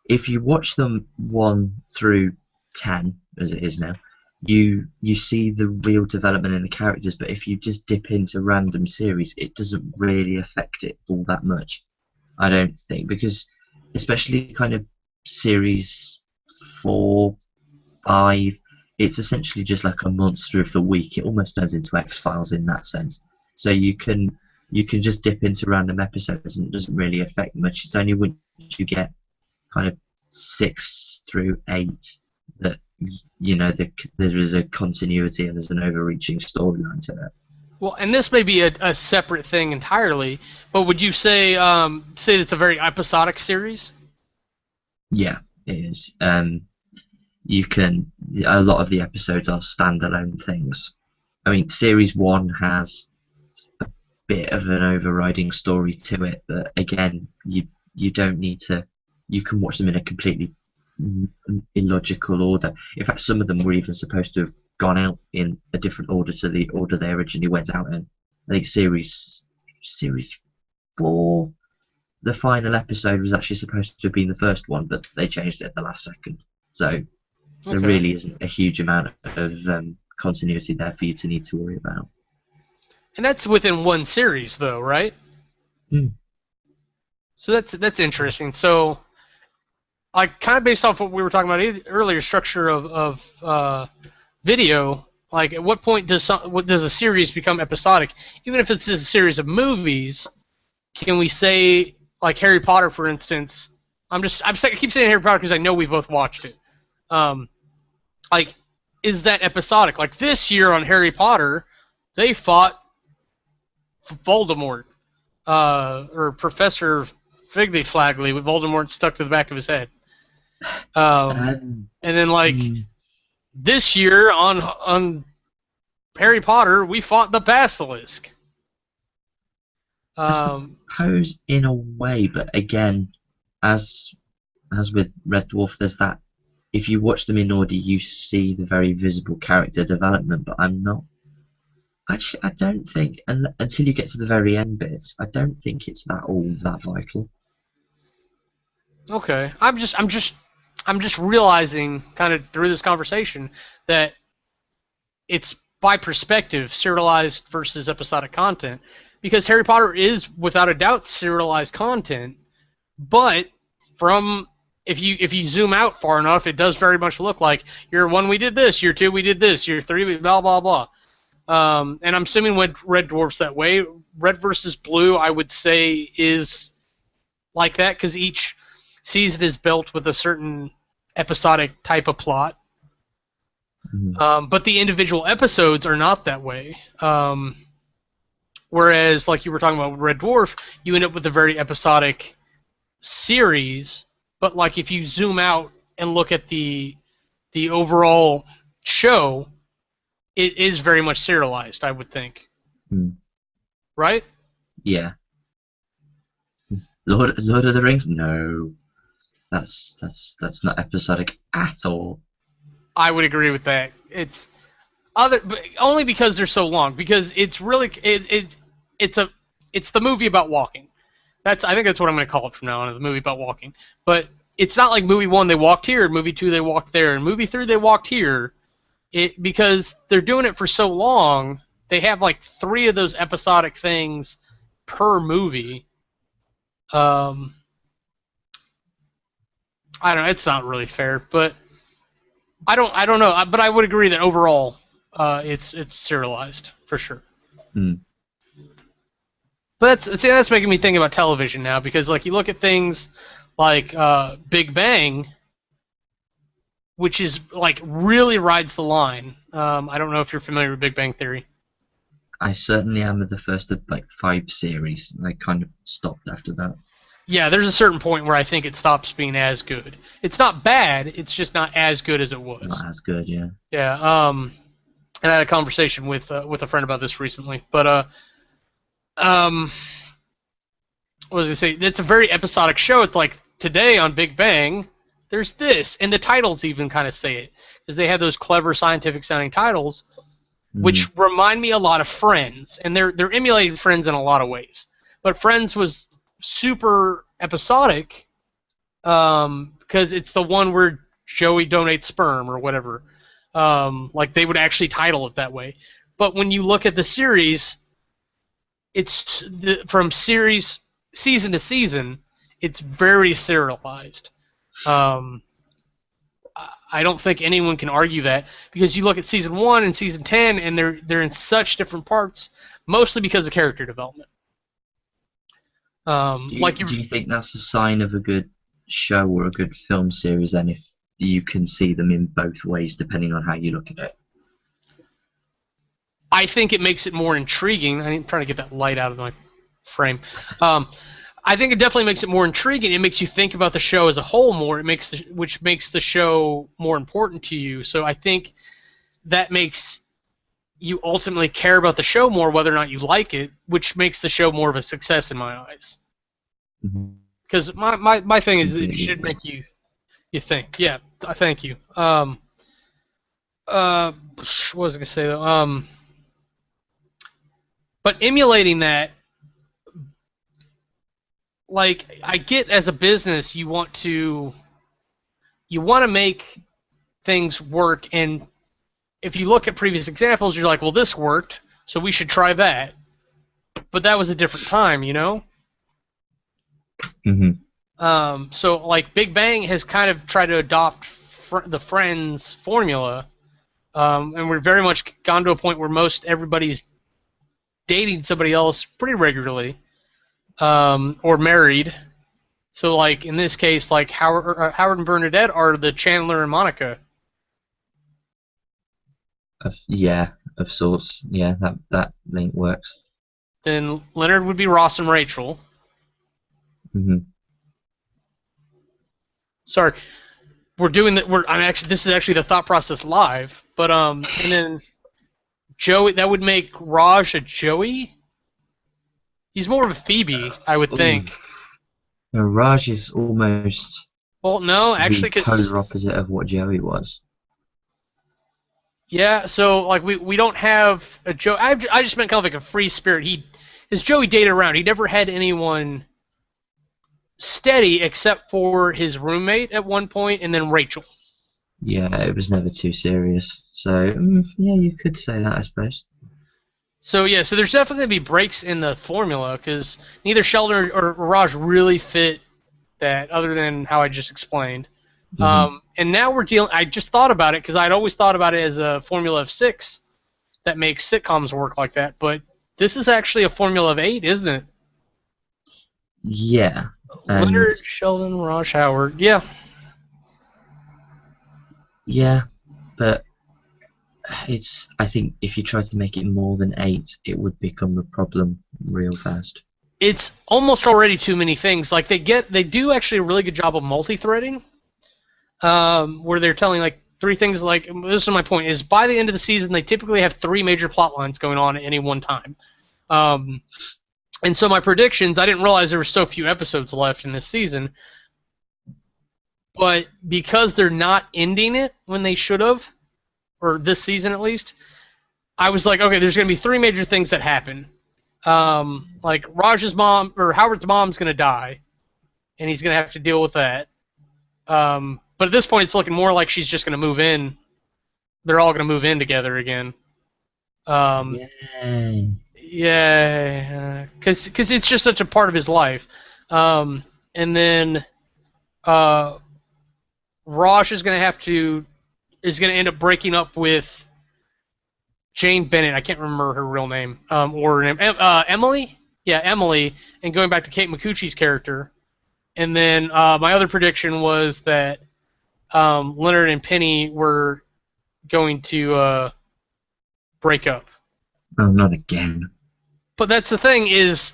if you watch them 1 through 10, as it is now, you see the real development in the characters. But if you just dip into random series, it doesn't really affect it all that much, I don't think, because especially kind of series 4, 5, it's essentially just like a monster of the week. It almost turns into X-Files in that sense. So you can just dip into random episodes and it doesn't really affect much. It's only once you get kind of 6 through 8 that there is a continuity and there's an overreaching storyline to it. Well, and this may be a separate thing entirely, but would you say it's a very episodic series? Yeah, it is. A lot of the episodes are standalone things. I mean, series 1 has a bit of an overriding story to it, but again, you don't need to. You can watch them in a completely illogical order. In fact, some of them were even supposed to have gone out in a different order to the order they originally went out in. I think series 4, the final episode was actually supposed to have been the first one, but they changed it at the last second. So there really isn't a huge amount of continuity there for you to need to worry about. And that's within one series, though, right? Mm. So that's interesting. So, like, kind of based off what we were talking about earlier, structure of video. Like, at what point does a series become episodic? Even if it's just a series of movies, can we say, like Harry Potter, for instance? I keep saying Harry Potter because I know we've both watched it. Like, is that episodic? Like this year on Harry Potter, they fought Voldemort, or Professor Figgly Flaggly with Voldemort stuck to the back of his head. And then like this year on Harry Potter, we fought the Basilisk. I suppose in a way, but again, as with Red Dwarf, there's that. If you watch them in order, you see the very visible character development. But I don't think, until you get to the very end bits, I don't think it's that vital. Okay, I'm just realizing, kind of through this conversation, that it's by perspective, serialized versus episodic content, because Harry Potter is without a doubt serialized content, but if you zoom out far enough, it does very much look like year 1 we did this, year 2 we did this, year 3 we blah blah blah. And I'm assuming Red Dwarf's that way. Red versus Blue, I would say, is like that because each season is built with a certain episodic type of plot. Mm-hmm. But the individual episodes are not that way. Whereas, like you were talking about with Red Dwarf, you end up with a very episodic series. But like if you zoom out and look at the overall show, it is very much serialized, I would think. Right? Yeah. Lord of the Rings? No. That's not episodic at all. I would agree with that. It's but only because they're so long. Because it's really it's the movie about walking. I think that's what I'm going to call it from now on, the movie about walking. But it's not like movie 1 they walked here, and movie 2 they walked there, and movie 3 they walked here. Because they're doing it for so long, they have like 3 of those episodic things per movie. I don't know. It's not really fair, but I don't know. But I would agree that overall, it's serialized for sure. But that's making me think about television now, because like you look at things like Big Bang, which is like really rides the line. I don't know if you're familiar with Big Bang Theory. I certainly am of the first of like 5 series, and I kind of stopped after that. Yeah, there's a certain point where I think it stops being as good. It's not bad, it's just not as good as it was. Not as good, yeah. Yeah, and I had a conversation with a friend about this recently. But what was I say? It's a very episodic show. It's like today on Big Bang, there's this, and the titles even kind of say it, because they have those clever scientific sounding titles, which remind me a lot of Friends, and they're emulating Friends in a lot of ways. But Friends was super episodic, because it's the one where Joey donates sperm or whatever. Like they would actually title it that way. But when you look at the series, it's from season to season, it's very serialized. I don't think anyone can argue that, because you look at season 1 and season 10, and they're in such different parts, mostly because of character development. Do you think that's a sign of a good show or a good film series then, if you can see them in both ways depending on how you look at it? I think it makes it more intriguing. I'm trying to get that light out of my frame. I think it definitely makes it more intriguing. It makes you think about the show as a whole more. Which makes the show more important to you. So I think that makes you ultimately care about the show more, whether or not you like it, which makes the show more of a success in my eyes. Because my thing is, it should make you think. Yeah, thank you. What was I gonna say though? But emulating that, like, I get as a business, you want to make things work, and if you look at previous examples, you're like, well, this worked, so we should try that. But that was a different time, you know? So, like, Big Bang has kind of tried to adopt the Friends formula, and we're very much gone to a point where everybody's dating somebody else pretty regularly, or married. So, like, in this case, like, Howard and Bernadette are the Chandler and Monica. Of sorts. Yeah, that link works. Then Leonard would be Ross and Rachel. Sorry, we're doing that. This is actually the thought process live. But and then Joey, that would make Raj a Joey. He's more of a Phoebe, I would think. No, Raj is almost no, actually, the polar opposite of what Joey was. Yeah, so like we don't have a Joe. I just meant kind of like a free spirit. His Joey dated around. He never had anyone steady except for his roommate at one point, and then Rachel. Yeah, it was never too serious. So yeah, you could say that, I suppose. So yeah, so there's definitely going to be breaks in the formula, because neither Sheldon or Raj really fit that, other than how I just explained. And now we're dealing. I just thought about it, because I'd always thought about it as a formula of 6 that makes sitcoms work like that. But this is actually a formula of 8, isn't it? Yeah. Leonard, Sheldon, Raj, Howard. Yeah. Yeah, but I think if you try to make it more than 8, it would become a problem real fast. It's almost already too many things. Like they do actually a really good job of multi-threading, where they're telling like 3 things. Like, this is my point: is by the end of the season, they typically have 3 major plot lines going on at any one time. And so my predictions, I didn't realize there were so few episodes left in this season, but because they're not ending it when they should have, or this season at least, I was like, okay, there's going to be 3 major things that happen. Like Raj's mom, or Howard's mom's going to die, and he's going to have to deal with that. But at this point, it's looking more like she's just going to move in. They're all going to move in together again. Yay. Yeah, because it's just such a part of his life. And then Raj is going to end up breaking up with Jane Bennett. I can't remember her real name. Or her name, Emily? Yeah, Emily, and going back to Kate McCucci's character. And then my other prediction was that Leonard and Penny were going to break up. Oh, not again. But that's the thing is,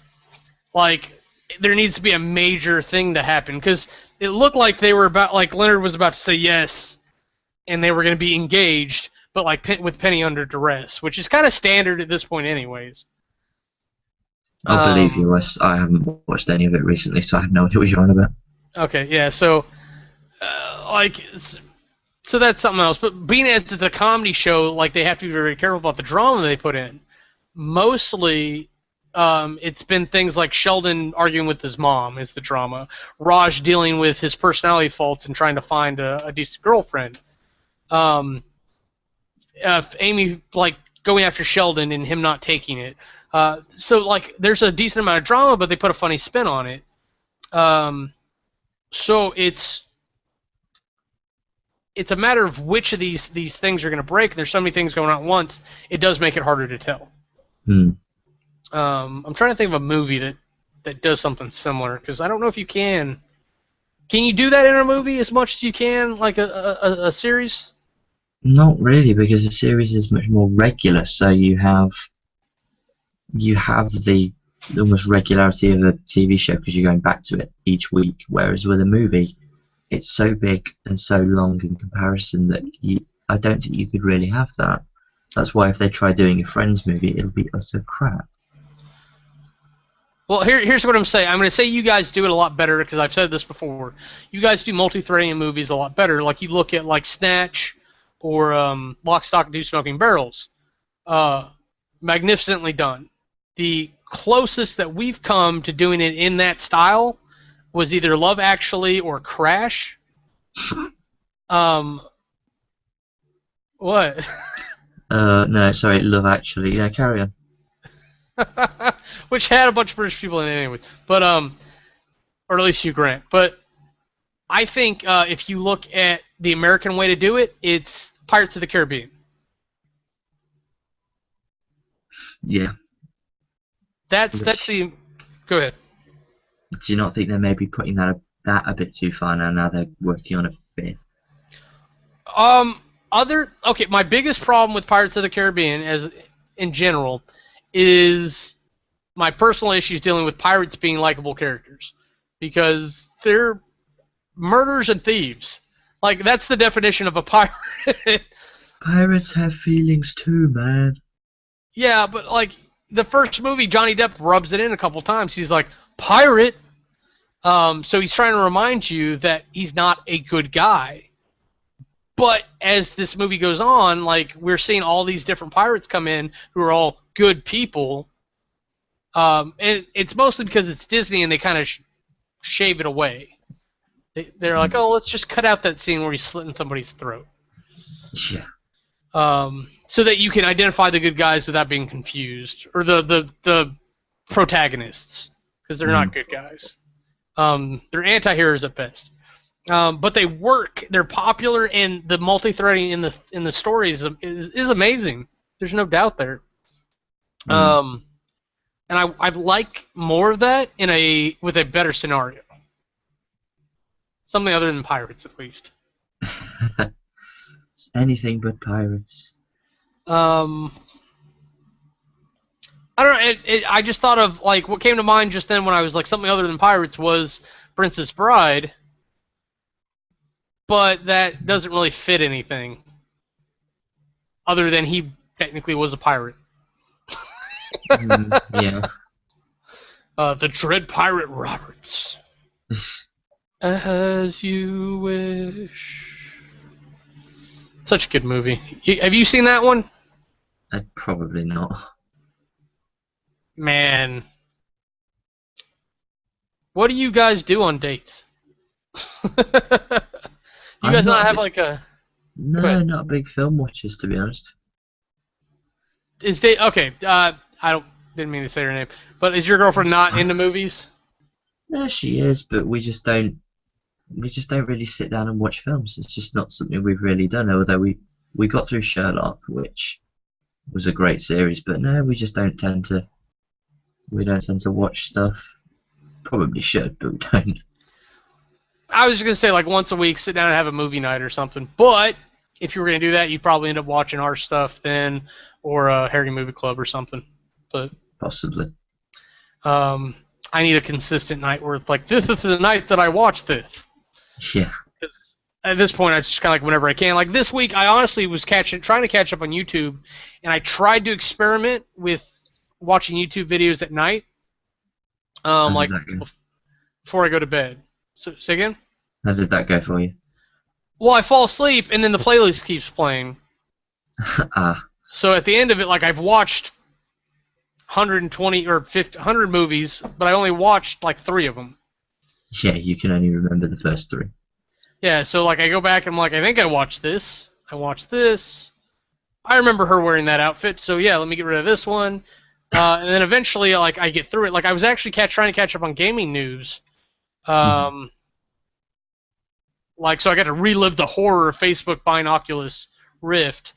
like, there needs to be a major thing to happen because it looked like they were about, like, Leonard was about to say yes, and they were going to be engaged, but like with Penny under duress, which is kind of standard at this point, anyways. I'll believe you, Wes. I haven't watched any of it recently, so I have no idea what you're on about. Okay, yeah, so like, so that's something else. But being as it's a comedy show, like they have to be very careful about the drama they put in. Mostly, it's been things like Sheldon arguing with his mom is the drama. Raj dealing with his personality faults and trying to find a decent girlfriend. Amy like going after Sheldon and him not taking it. So like there's a decent amount of drama, but they put a funny spin on it. So it's a matter of which of these things are going to break. And there's so many things going on at once. It does make it harder to tell. I'm trying to think of a movie that does something similar because I don't know if you can. Can you do that in a movie as much as you can, like a series? Not really, because the series is much more regular. So you have the almost regularity of a TV show because you're going back to it each week. Whereas with a movie, it's so big and so long in comparison that I don't think you could really have that. That's why if they try doing a Friends movie, it'll be utter crap. Well, here's what I'm saying. I'm going to say you guys do it a lot better because I've said this before. You guys do multi-threading in movies a lot better. Like you look at like Snatch or Lock, Stock, and Two Smoking Barrels. Magnificently done. The closest that we've come to doing it in that style was either Love Actually or Crash. What? No, sorry, Love Actually. Yeah, carry on. Which had a bunch of British people in it anyways. But, or at least Hugh Grant. But I think if you look at the American way to do it, it's Pirates of the Caribbean. Yeah. That's the... Go ahead. Do you not think they may be putting that a bit too far now? Now they're working on a fifth. Okay, my biggest problem with Pirates of the Caribbean, as in general, is my personal issues dealing with pirates being likable characters, because they're murderers and thieves. Like that's the definition of a pirate. Pirates have feelings too, man. Yeah, but like the first movie, Johnny Depp rubs it in a couple times. He's like, pirate. So he's trying to remind you that he's not a good guy. But as this movie goes on, like we're seeing all these different pirates come in who are all good people. And it's mostly because it's Disney and they kind of shave it away. They're like, oh, let's just cut out that scene where he's slitting somebody's throat. Yeah. So that you can identify the good guys without being confused, or the protagonists, because they're not good guys. They're anti-heroes at best. But they work. They're popular, and the multi-threading in the stories is amazing. There's no doubt there. And I'd like more of that with a better scenario. Something other than pirates, at least. It's anything but pirates. I don't know. I just thought of like what came to mind just then when I was like something other than pirates was Princess Bride, but that doesn't really fit anything other than he technically was a pirate. Yeah. The Dread Pirate Roberts. As you wish. Such a good movie. Have you seen that one? Probably not. Man. What do you guys do on dates? You guys not have like a... No, not a big film watchers, to be honest. Okay, didn't mean to say her name, but is your girlfriend not into movies? No, she is, but we just don't really sit down and watch films. It's just not something we've really done. Although we got through Sherlock, which was a great series, but no, we just don't tend to. We don't tend to watch stuff. Probably should, but we don't. I was just gonna say like once a week, sit down and have a movie night or something. But if you were gonna do that, you'd probably end up watching our stuff then, or Harry Movie Club or something. But Possibly. I need a consistent night where it's like this is the night that I watch this. Yeah. Because at this point, I just kind of like whenever I can. Like this week, I honestly was trying to catch up on YouTube, and I tried to experiment with watching YouTube videos at night, like before I go to bed. So say again. How did that go for you? Well, I fall asleep, and then the playlist keeps playing. Ah. So at the end of it, like I've watched 120 or 100 movies, but I only watched like 3 of them. Yeah, you can only remember the first 3. Yeah, so like I go back and I'm like, I think I watched this. I watched this. I remember her wearing that outfit, so yeah, let me get rid of this one. And then eventually, like I get through it. Like I was actually trying to catch up on gaming news. Like so, I got to relive the horror of Facebook buying Oculus Rift.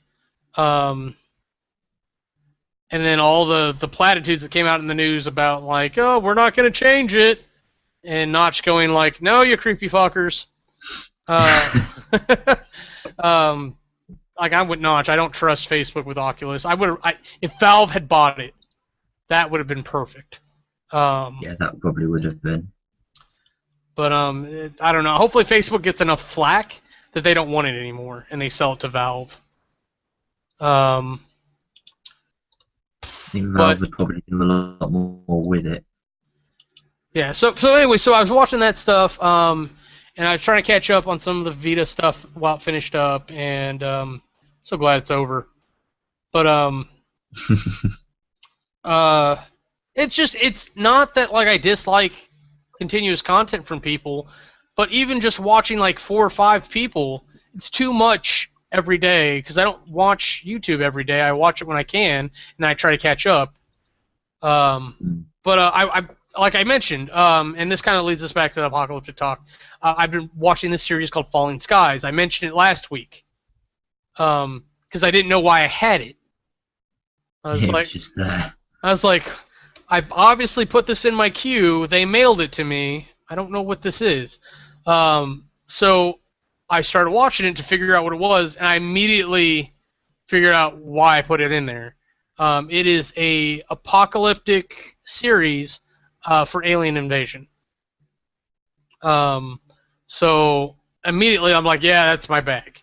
And then all the platitudes that came out in the news about like, oh, we're not going to change it, and Notch going like, no, you creepy fuckers. Like I'm with Notch. I don't trust Facebook with Oculus. If Valve had bought it, that would have been perfect. Yeah, that probably would have been. But I don't know. Hopefully Facebook gets enough flack that they don't want it anymore and they sell it to Valve. I think Valve would probably do a lot more with it. Yeah. So anyway, so I was watching that stuff, and I was trying to catch up on some of the Vita stuff while it finished up, and so glad it's over. But it's not that like I dislike continuous content from people, but even just watching like 4 or 5 people, it's too much every day because I don't watch YouTube every day. I watch it when I can, and I try to catch up. But I like I mentioned, and this kind of leads us back to the apocalyptic talk. I've been watching this series called Falling Skies. I mentioned it last week because I didn't know why I had it. It's just there. I was like, I obviously put this in my queue. They mailed it to me. I don't know what this is. So I started watching it to figure out what it was, and I immediately figured out why I put it in there. It is a apocalyptic series for alien invasion. So immediately I'm like, yeah, that's my bag.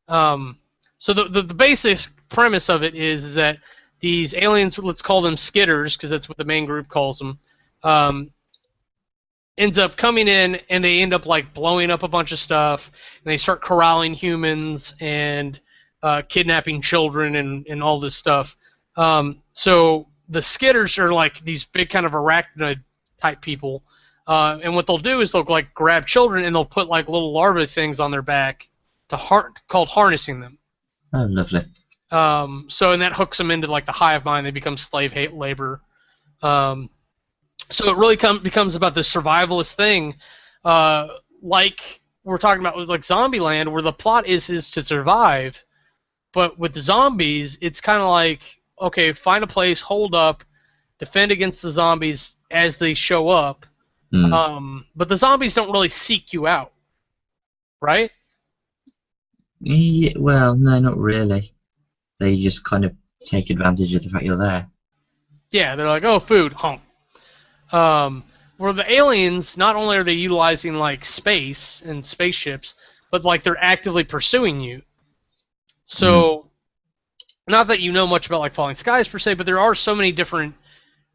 So the basic premise of it is that these aliens, let's call them skitters, because that's what the main group calls them, ends up coming in, and they end up like blowing up a bunch of stuff, and they start corralling humans and kidnapping children and all this stuff. So the skitters are like these big kind of arachnid type people, and what they'll do is they'll like grab children and they'll put like little larvae things on their back called harnessing them. Oh, lovely. And that hooks them into like the hive mind. They become slave labor. So it really becomes about this survivalist thing, like we're talking about with like Zombieland, where the plot is to survive. But with the zombies, it's kind of like, okay, find a place, hold up, defend against the zombies as they show up. But the zombies don't really seek you out, right? Yeah, well, no, not really. They just kind of take advantage of the fact you're there. Yeah, they're like, oh, food, hump. Where the aliens, not only are they utilizing like space and spaceships, but like they're actively pursuing you. So, not that you know much about like Falling Skies per se, but there are so many different,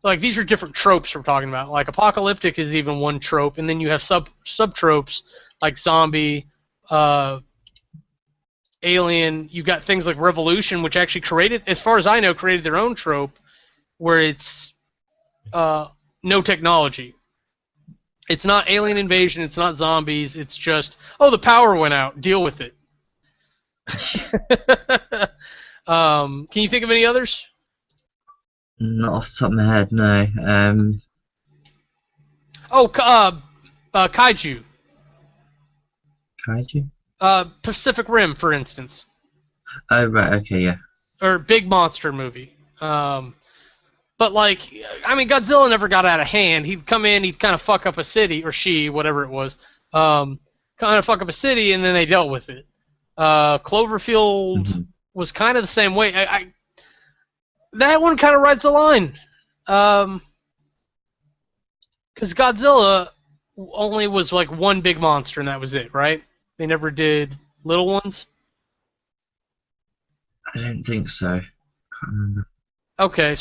like these are different tropes we're talking about. Like apocalyptic is even one trope, and then you have sub tropes like zombie, alien. You've got things like Revolution, which actually created, as far as I know, created their own trope where it's no technology. It's not alien invasion, it's not zombies, it's just, oh, the power went out, deal with it. Can you think of any others? Not off the top of my head, no. Kaiju. Kaiju? Pacific Rim, for instance. Oh, right, okay, yeah. Or big monster movie. But, like, I mean, Godzilla never got out of hand. He'd come in, he'd kind of fuck up a city, or she, whatever it was. kind of fuck up a city, and then they dealt with it. Cloverfield was kind of the same way. That one kind of rides the line. Because Godzilla only was like one big monster, and that was it, right? They never did little ones? I don't think so. Can't remember. Okay,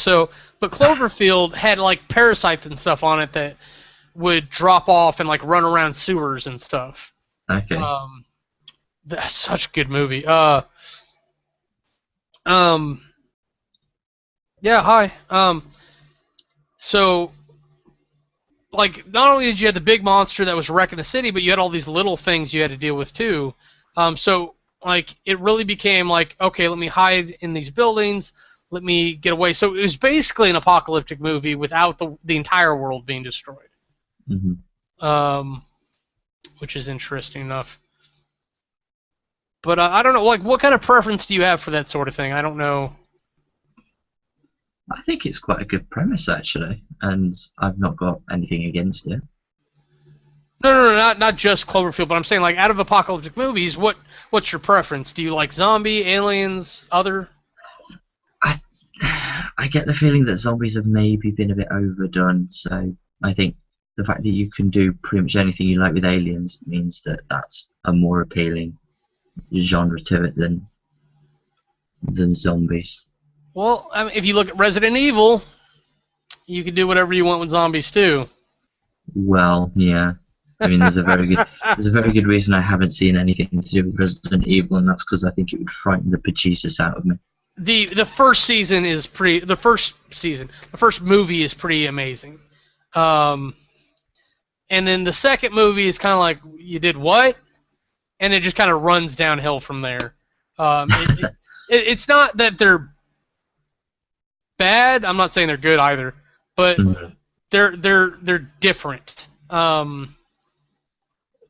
but Cloverfield had like parasites and stuff on it that would drop off and like run around sewers and stuff. Okay. That's such a good movie. Yeah, hi. So, like, not only did you have the big monster that was wrecking the city, but you had all these little things you had to deal with too. So, like, it really became like, okay, let me hide in these buildings, let me get away. So it was basically an apocalyptic movie without the entire world being destroyed. Which is interesting enough. But I don't know, like, what kind of preference do you have for that sort of thing? I don't know. I think it's quite a good premise, actually, and I've not got anything against it. No, not just Cloverfield, but I'm saying, like, out of apocalyptic movies, what's your preference? Do you like zombie, aliens, other? I get the feeling that zombies have maybe been a bit overdone, so I think the fact that you can do pretty much anything you like with aliens means that that's a more appealing genre to it than zombies. Well, I mean, if you look at Resident Evil, you can do whatever you want with zombies too. Well, yeah. I mean, there's a very good reason I haven't seen anything to do with Resident Evil, and that's because I think it would frighten the bejesus out of me. The first season is the first movie is pretty amazing. And then the second movie is kind of like, you did what? And it just kind of runs downhill from there. It's not that they're bad. I'm not saying they're good either, but they're different.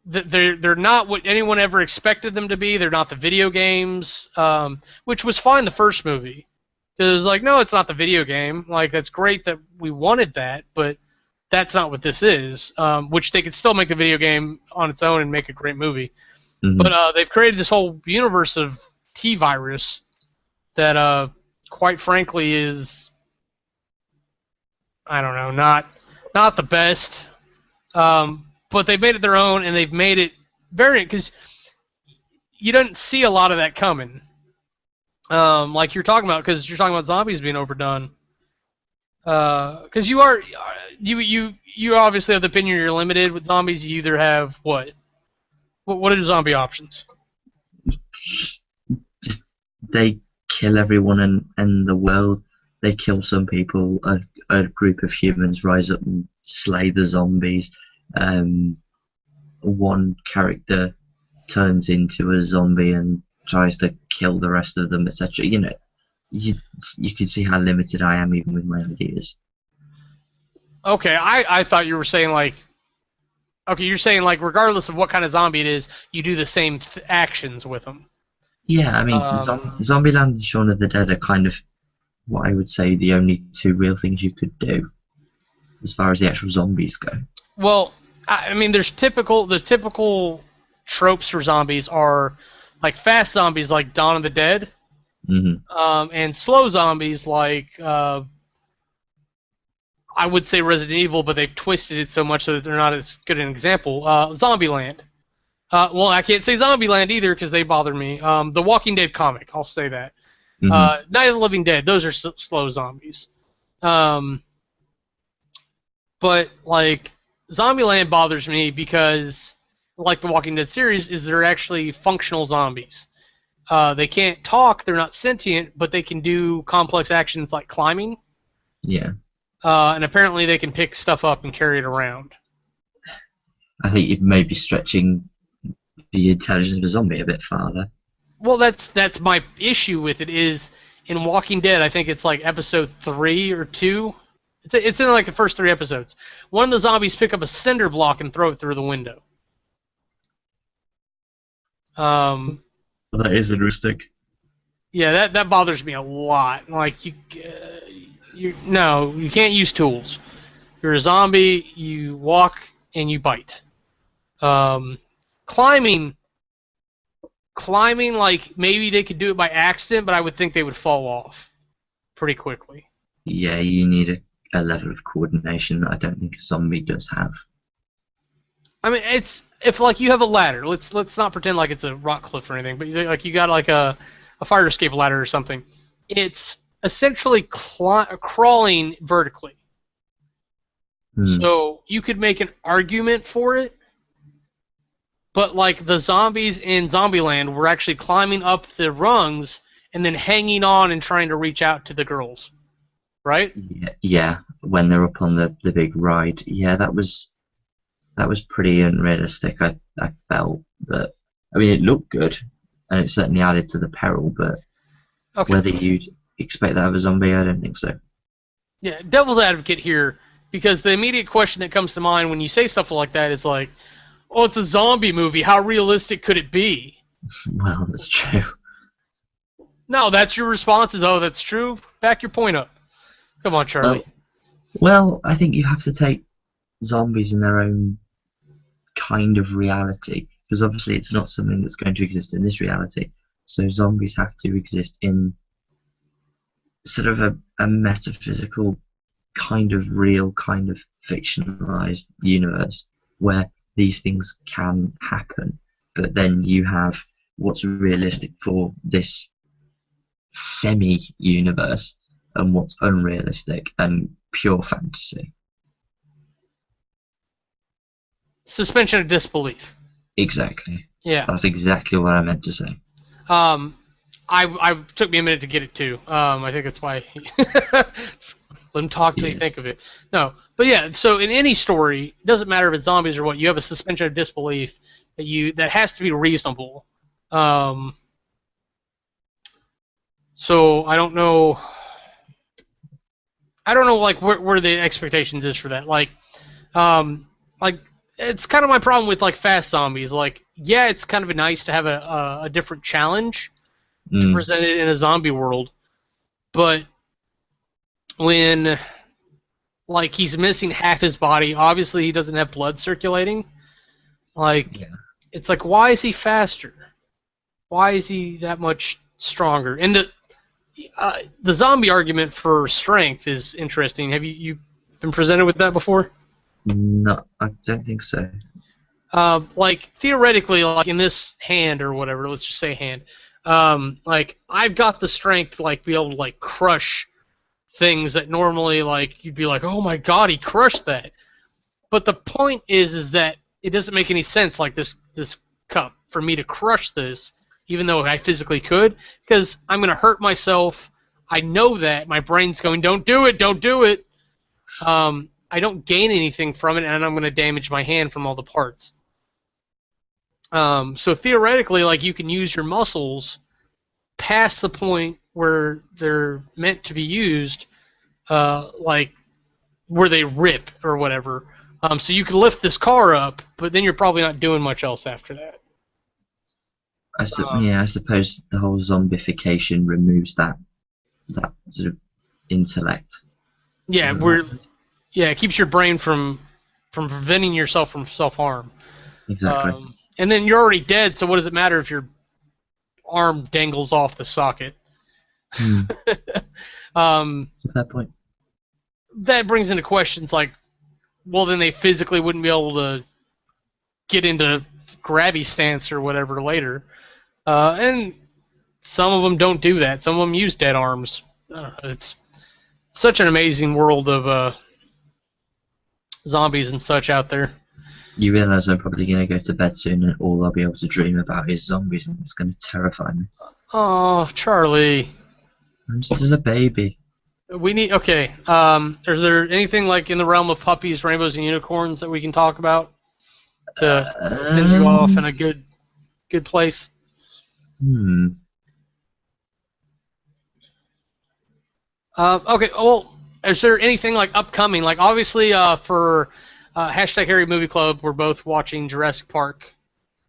They're not what anyone ever expected them to be. They're not the video games, which was fine the first movie. It was like, no, it's not the video game. Like, that's great that we wanted that, but that's not what this is. Which they could still make the video game on its own and make a great movie. But they've created this whole universe of T-Virus that, quite frankly, is, I don't know, not the best. But they've made it their own, and they've made it variant, because you don't see a lot of that coming. Like you're talking about, because you're talking about zombies being overdone. Because you obviously have the opinion you're limited with zombies. You either have what are the zombie options? They kill everyone in the world. They kill some people. A group of humans rise up and slay the zombies. One character turns into a zombie and tries to kill the rest of them, etc. You know, you can see how limited I am even with my ideas. Okay, I thought you were saying like, okay, you're saying like regardless of what kind of zombie it is, you do the same actions with them. Yeah, I mean, Zombieland and Shaun of the Dead are kind of what I would say the only two real things you could do as far as the actual zombies go. Well, I mean, the typical tropes for zombies are like fast zombies like Dawn of the Dead, and slow zombies like I would say Resident Evil, but they've twisted it so much so that they're not as good an example. Zombieland. Well, I can't say Zombieland either because they bother me. The Walking Dead comic, I'll say that. Night of the Living Dead, those are slow zombies. But like Zombieland bothers me because, like the Walking Dead series, is they're actually functional zombies. They can't talk, they're not sentient, but they can do complex actions like climbing. Yeah. And apparently they can pick stuff up and carry it around. I think you may be stretching the intelligence of a zombie a bit farther. Well, that's my issue with it is in Walking Dead, I think it's like episode 3 or 2. It's in like the first 3 episodes. One of the zombies pick up a cinder block and throw it through the window. Well, that is interesting. Yeah, that bothers me a lot. Like you can't use tools. You're a zombie. You walk and you bite. climbing, like maybe they could do it by accident, but I would think they would fall off pretty quickly. Yeah, you need a level of coordination that I don't think a zombie does have. I mean, it's if like you have a ladder. Let's not pretend like it's a rock cliff or anything, but like you got like a fire escape ladder or something. It's essentially crawling vertically. So you could make an argument for it, but like the zombies in Zombieland were actually climbing up the rungs and then hanging on and trying to reach out to the girls, right? Yeah, when they're up on the big ride. Yeah, that was pretty unrealistic. I felt that. I mean, it looked good, and it certainly added to the peril. But whether you'd expect that of a zombie, I don't think so. Yeah, devil's advocate here, because the immediate question that comes to mind when you say stuff like that is like, "Oh, it's a zombie movie. How realistic could it be?" Well, that's true. No, that's your response. Is, "Oh, that's true." Back your point up. Come on, Charlie. Well, I think you have to take zombies in their own kind of reality, because obviously it's not something that's going to exist in this reality. So zombies have to exist in sort of a metaphysical, kind of real, kind of fictionalized universe where these things can happen. But then you have what's realistic for this semi-universe and what's unrealistic and pure fantasy. Suspension of disbelief. Exactly. Yeah. That's exactly what I meant to say. I took me a minute to get it too. I think that's why. Let him talk till you think of it. No, but yeah. So in any story, it doesn't matter if it's zombies or what. You have a suspension of disbelief that has to be reasonable. So I don't know. Like where the expectations is for that. Like it's kind of my problem with like fast zombies. Like, yeah, it's kind of nice to have a different challenge to present it in a zombie world, but when like he's missing half his body, obviously he doesn't have blood circulating. Like, it's like, why is he faster? Why is he that much stronger? And the zombie argument for strength is interesting. Have you been presented with that before? No, I don't think so. Like theoretically, like in this hand or whatever, let's just say hand. Like I've got the strength to like be able to like crush things that normally like you'd be like, oh my god, he crushed that. But the point is that it doesn't make any sense like this cup for me to crush this, even though I physically could, because I'm gonna hurt myself. I know that my brain's going, don't do it, don't do it. I don't gain anything from it, and I'm going to damage my hand from all the parts. So theoretically, like you can use your muscles past the point where they're meant to be used, like where they rip or whatever. So you can lift this car up, but then you're probably not doing much else after that. I suppose the whole zombification removes that sort of intellect. Yeah, it keeps your brain from preventing yourself from self-harm. Exactly. And then you're already dead, so what does it matter if your arm dangles off the socket? That's a fair point. That brings into questions like, well, then they physically wouldn't be able to get into grabby stance or whatever later. And some of them don't do that. Some of them use dead arms. It's such an amazing world of zombies and such out there. You realise I'm probably going to go to bed soon and all I'll be able to dream about is zombies and it's going to terrify me. Oh, Charlie. I'm still a baby. Okay. Is there anything like in the realm of puppies, rainbows, and unicorns that we can talk about to send you off in a good place? Okay. Well, is there anything like upcoming? Like obviously for hashtag Harry Movie Club, we're both watching Jurassic Park.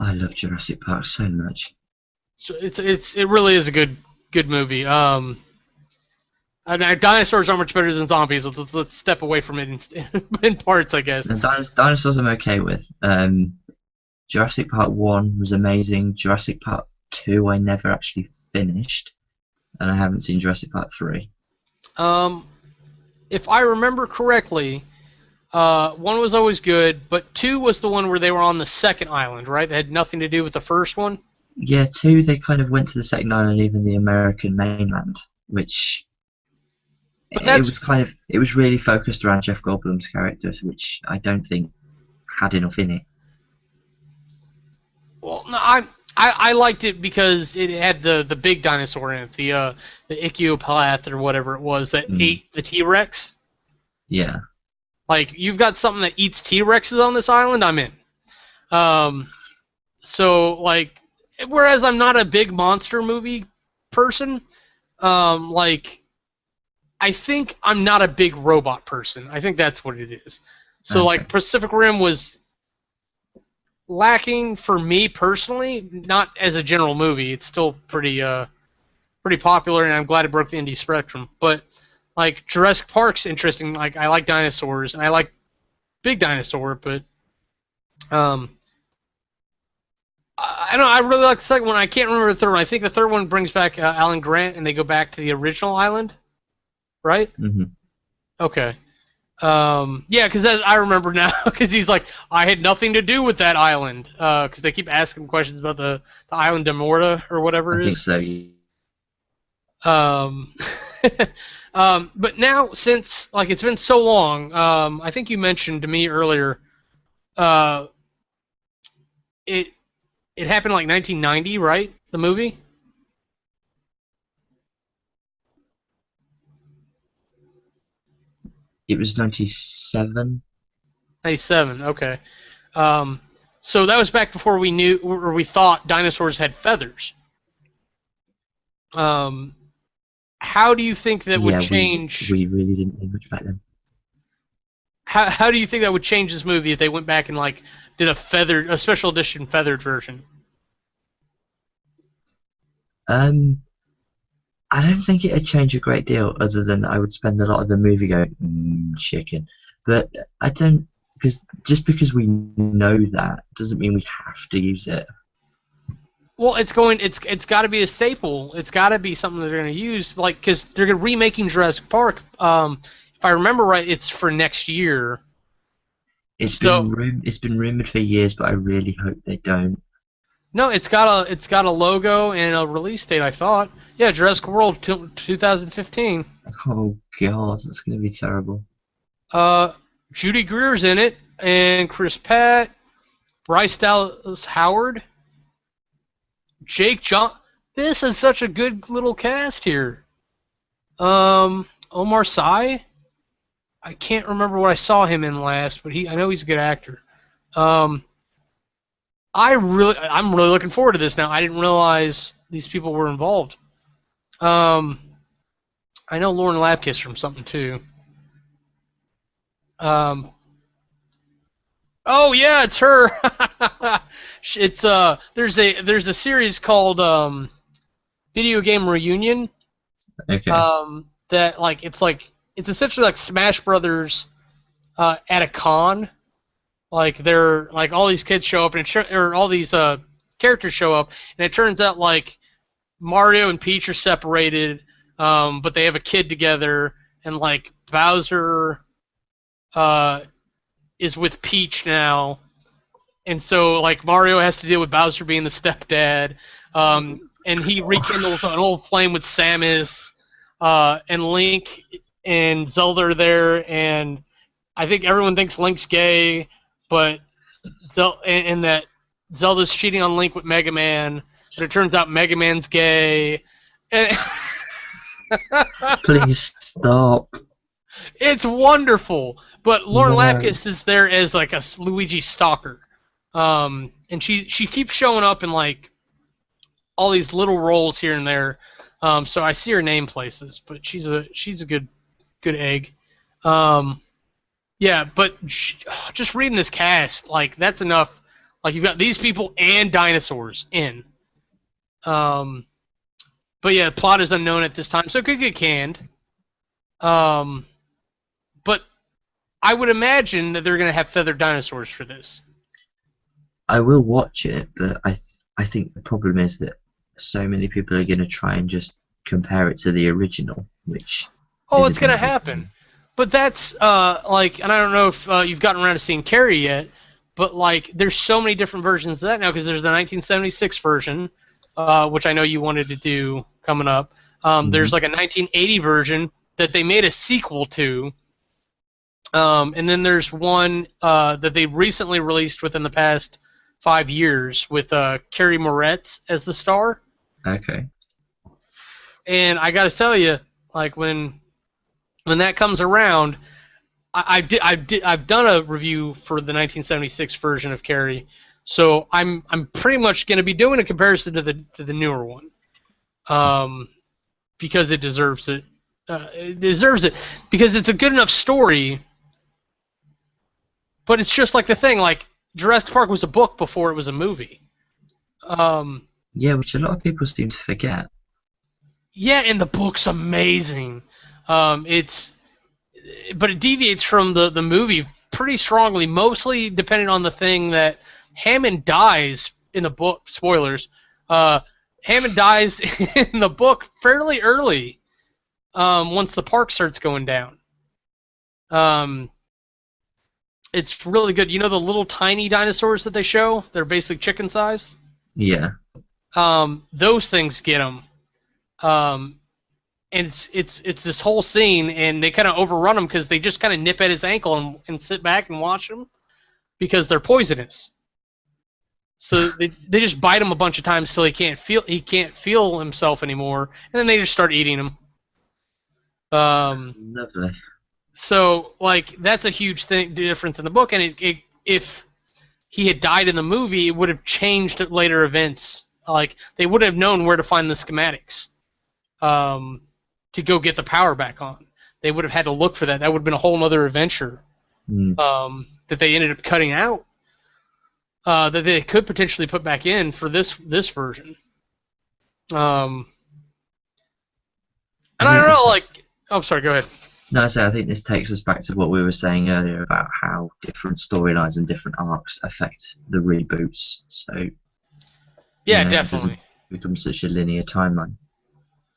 I love Jurassic Park so much. So it really is a good movie. Dinosaurs are much better than zombies. Let's step away from it in parts, I guess. Dinosaurs I'm okay with. Jurassic Park 1 was amazing. Jurassic Park 2 I never actually finished, and I haven't seen Jurassic Park 3. If I remember correctly, 1 was always good, but 2 was the one where they were on the second island, right? That had nothing to do with the first one. Yeah, 2 they kind of went to the second island, even the American mainland, which But it that's was kind of it was really focused around Jeff Goldblum's characters, which I don't think had enough in it. well, no, I liked it because it had the big dinosaur in it, the Ichthyoplath or whatever it was that ate the T-Rex. Yeah. Like, you've got something that eats T-Rexes on this island, I'm in. So, like, whereas I'm not a big monster movie person, like, I think I'm not a big robot person. I think that's what it is. So, Okay. like, Pacific Rim was lacking for me personally, not as a general movie. It's still pretty popular, and I'm glad it broke the indie spectrum. But like Jurassic Park's interesting. Like I like dinosaurs, and I like big dinosaur, but I don't know. I really like the second one. I can't remember the third one. I think the third one brings back Alan Grant, and they go back to the original island, right? Mm-hmm. Okay. Yeah, because I remember now, because he's like, I had nothing to do with that island, because they keep asking questions about the island de Morta or whatever I it think is. so. But now, since like it's been so long, I think you mentioned to me earlier, uh, it it happened like 1990, right? The movie. It was 97. 97. Okay. Um, so that was back before we knew or we thought dinosaurs had feathers. Um, how do you think that would Yeah, change? we really didn't know much back then. How do you think that would change this movie if they went back and like did a special edition feathered version? I don't think it'd change a great deal, other than I would spend a lot of the movie going, chicken. But I don't, because just because we know that doesn't mean we have to use it. Well, it's got to be a staple. It's got to be something that they're going to use, like because they're remaking Jurassic Park. If I remember right, it's for next year. It's So been rumored for years, but I really hope they don't. no, it's got a logo and a release date. I thought, yeah, Jurassic World 2015. Oh god, that's gonna be terrible. Judy Greer's in it, and Chris Pratt, Bryce Dallas Howard, Jake John. This is such a good little cast here. Omar Sy. I can't remember what I saw him in last, but I know he's a good actor. Um, I'm really looking forward to this now. I didn't realize these people were involved. Um, I know Lauren Lapkus from something too. Um, oh yeah, it's her. It's there's a series called Video Game Reunion. Okay. That it's essentially like Smash Brothers at a con. Like they're like all these kids show up and or all these characters show up, and it turns out like Mario and Peach are separated, but they have a kid together, and like Bowser is with Peach now, and so like Mario has to deal with Bowser being the stepdad, and he rekindles an old flame with Samus, and Link and Zelda are there, and I think everyone thinks Link's gay, but and that Zelda's cheating on Link with Mega Man, but it turns out Mega Man's gay. And Please stop. it's wonderful. But Lauren No. Lapkus is there as like a Luigi stalker, and she keeps showing up in like all these little roles here and there. So I see her name places, but she's a good egg. Yeah, but just reading this cast, like that's enough. Like you've got these people and dinosaurs in. But yeah, the plot is unknown at this time, so it could get canned. But I would imagine that they're going to have feathered dinosaurs for this. I will watch it, but I think the problem is that so many people are going to try and just compare it to the original, which Oh, it's isn't going gonna to be happen. fun. But that's like, and I don't know if you've gotten around to seeing Carrie yet, but like, there's so many different versions of that now because there's the 1976 version, which I know you wanted to do coming up. There's Hmm. like a 1980 version that they made a sequel to, and then there's one that they recently released within the past 5 years with Carrie Moretz as the star. Okay. And I got to tell you, like when that comes around, I've done a review for the 1976 version of Carrie, so I'm pretty much going to be doing a comparison to the newer one, um, because it deserves it. It deserves it because it's a good enough story, but it's just like the thing. Like Jurassic Park was a book before it was a movie. Um, Yeah, which a lot of people seem to forget. yeah, and the book's amazing. It's but it deviates from the movie pretty strongly, mostly depending on the thing that Hammond dies in the book. Spoilers. Uh, Hammond dies in the book fairly early. Once the park starts going down. Um, it's really good. You know the little tiny dinosaurs that they show? They're basically chicken sized. Yeah. Those things get them. Um, and it's this whole scene, and they kind of overrun him because they just kind of nip at his ankle and sit back and watch him because they're poisonous. So they just bite him a bunch of times till he can't feel himself anymore, and then they just start eating him. Um, Lovely. so like that's a huge thing difference in the book, and if he had died in the movie, it would have changed later events. Like they would have known where to find the schematics. Um, to go get the power back on. They would have had to look for that. That would have been a whole other adventure Mm. that they ended up cutting out. That they could potentially put back in for this version. Um, I and I think don't this. know, like, oh, sorry, go ahead. No, I think this takes us back to what we were saying earlier about how different storylines and different arcs affect the reboots. So Yeah, it doesn't definitely. become such a linear timeline.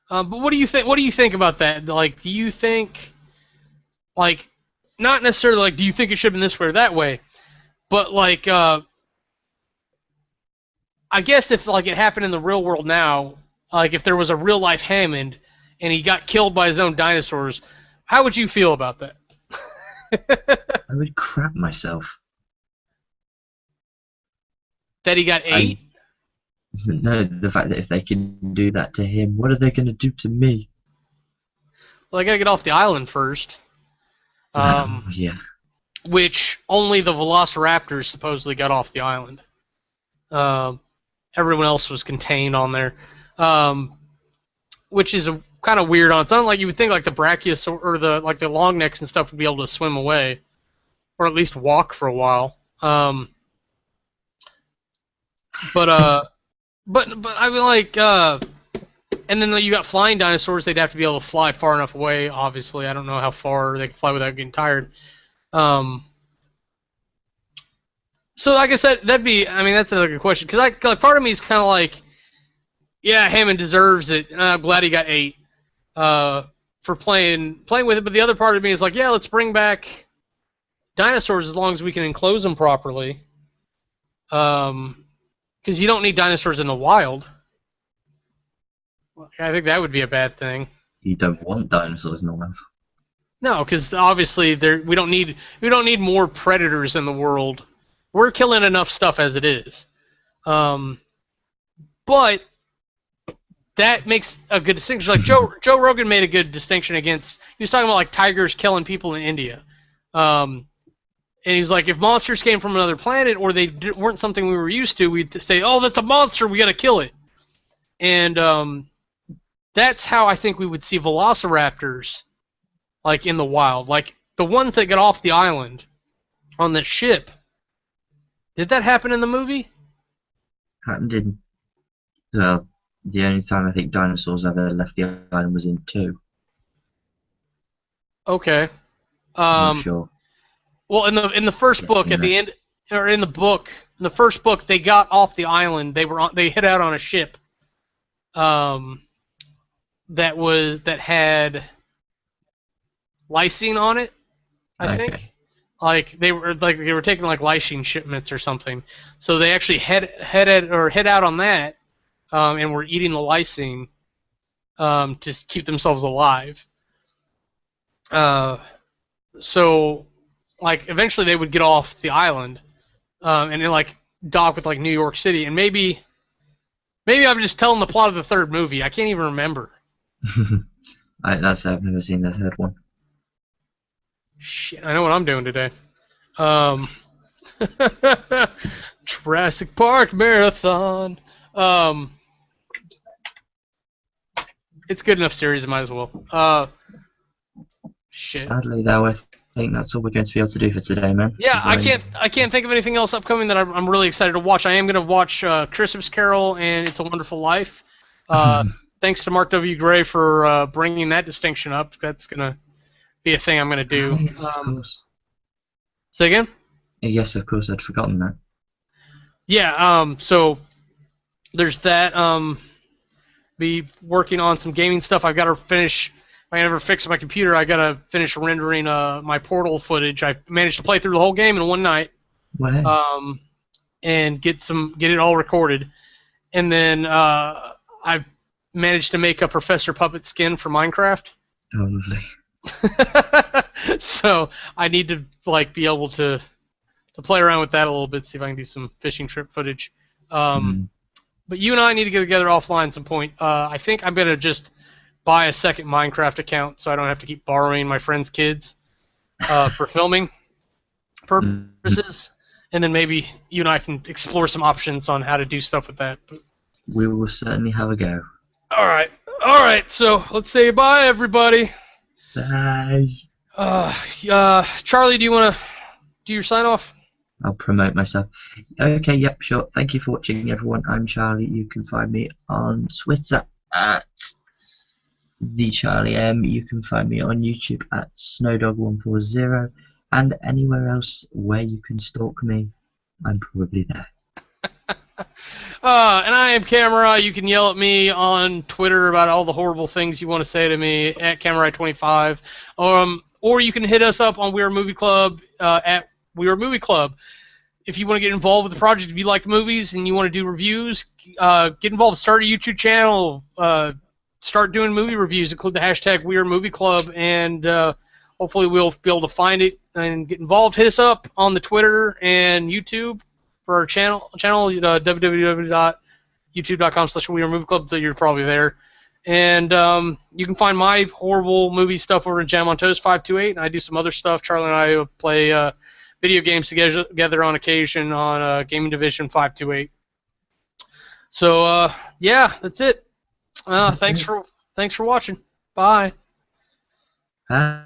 But what do you think? What do you think about that? Like, do you think, like, not necessarily like, do you think it should have been this way or that way? But like, I guess if like it happened in the real world now, like if there was a real life Hammond and he got killed by his own dinosaurs, how would you feel about that? I would crap myself. That he got I ate? know the fact that if they can do that to him, what are they going to do to me? Well, I gotta get off the island first. Oh, Um, yeah. which only the Velociraptors supposedly got off the island. Um, everyone else was contained on there, um, which is a kind of weird on its own. Like you would think, like the Brachiosaur or the long necks and stuff would be able to swim away, or at least walk for a while. But I mean like and then you got flying dinosaurs. They'd have to be able to fly far enough away. Obviously, I don't know how far they can fly without getting tired. Um, so I guess that'd be. I mean, that's another good question because like part of me is kind of like, yeah, Hammond deserves it. And I'm glad he got 8 for playing with it. But the other part of me is like, yeah, let's bring back dinosaurs as long as we can enclose them properly. Because you don't need dinosaurs in the wild. I think that would be a bad thing. You don't want dinosaurs in the wild. No, because obviously we don't need more predators in the world. We're killing enough stuff as it is. Um, but that makes a good distinction. Like Joe Rogan made a good distinction against. He was talking about like tigers killing people in India. And he's like, if monsters came from another planet or they weren't something we were used to, we'd say, oh, that's a monster. We got to kill it. And that's how I think we would see velociraptors like in the wild, like the ones that get off the island on the ship. Did that happen in the movie? Happened in. Well, the only time I think dinosaurs ever left the island was in 2. Okay. I'm not Um, sure. well, in the first book Guessing at that. the end or in the book, in the first book, they got off the island. They hit out on a ship. That had lysine on it, I think. Okay. Like they were taking like lysine shipments or something. So they actually hit out on that, and were eating the lysine to keep themselves alive. So like eventually they would get off the island, and then like dock with like New York City, and maybe I'm just telling the plot of the third movie. I can't even remember. I've never seen the third one. Shit, I know what I'm doing today. Um, Jurassic Park marathon. It's good enough series. I might as well. Shit. Sadly, though, I think that's all we're going to be able to do for today, man. Yeah, Is there I can't think of anything else upcoming that I'm really excited to watch. I am going to watch Christmas Carol and It's a Wonderful Life. Thanks to Mark W. Gray for bringing that distinction up. That's going to be a thing I'm going to do. Yes, of course. Say again? Yes, of course. I'd forgotten that. Yeah. So there's that. Be working on some gaming stuff. I've got to finish. If I ever fix my computer, I got to finish rendering my Portal footage. I managed to play through the whole game in one night. Well, And get it all recorded, and then I've managed to make a Professor Puppet skin for Minecraft. oh, lovely. So I need to like be able to play around with that a little bit, see if I can do some fishing trip footage. But you and I need to get together offline at some point. I think I'm gonna just buy a second Minecraft account so I don't have to keep borrowing my friends' kids for filming purposes. And then maybe you and I can explore some options on how to do stuff with that. But, We will certainly have a go. all right. So let's say bye, everybody. Bye. Charlie, do you want to do your sign off? I'll promote myself. Okay, yep, sure. Thank you for watching, everyone. I'm Charlie. You can find me on Twitter at TheCharlieM. You can find me on YouTube at Snowdog140, and anywhere else where you can stalk me, I'm probably there. And I am Kamurai. You can yell at me on Twitter about all the horrible things you want to say to me at Kamurai25. Or you can hit us up on WeAreMovieClub at WeAreMovieClub. If you want to get involved with the project, if you like movies and you want to do reviews, get involved. Start a YouTube channel. Start doing movie reviews. Include the hashtag WeAreMovieClub, and hopefully we'll be able to find it and get involved. Hit us up on the Twitter and YouTube for our channel www.youtube.com/WeAreMovieClub. You're probably there. And you can find my horrible movie stuff over at Jam on Toast 528, and I do some other stuff. Charlie and I play video games together on occasion on Gaming Division 528. So yeah, that's it. Thanks for watching. Bye. Bye.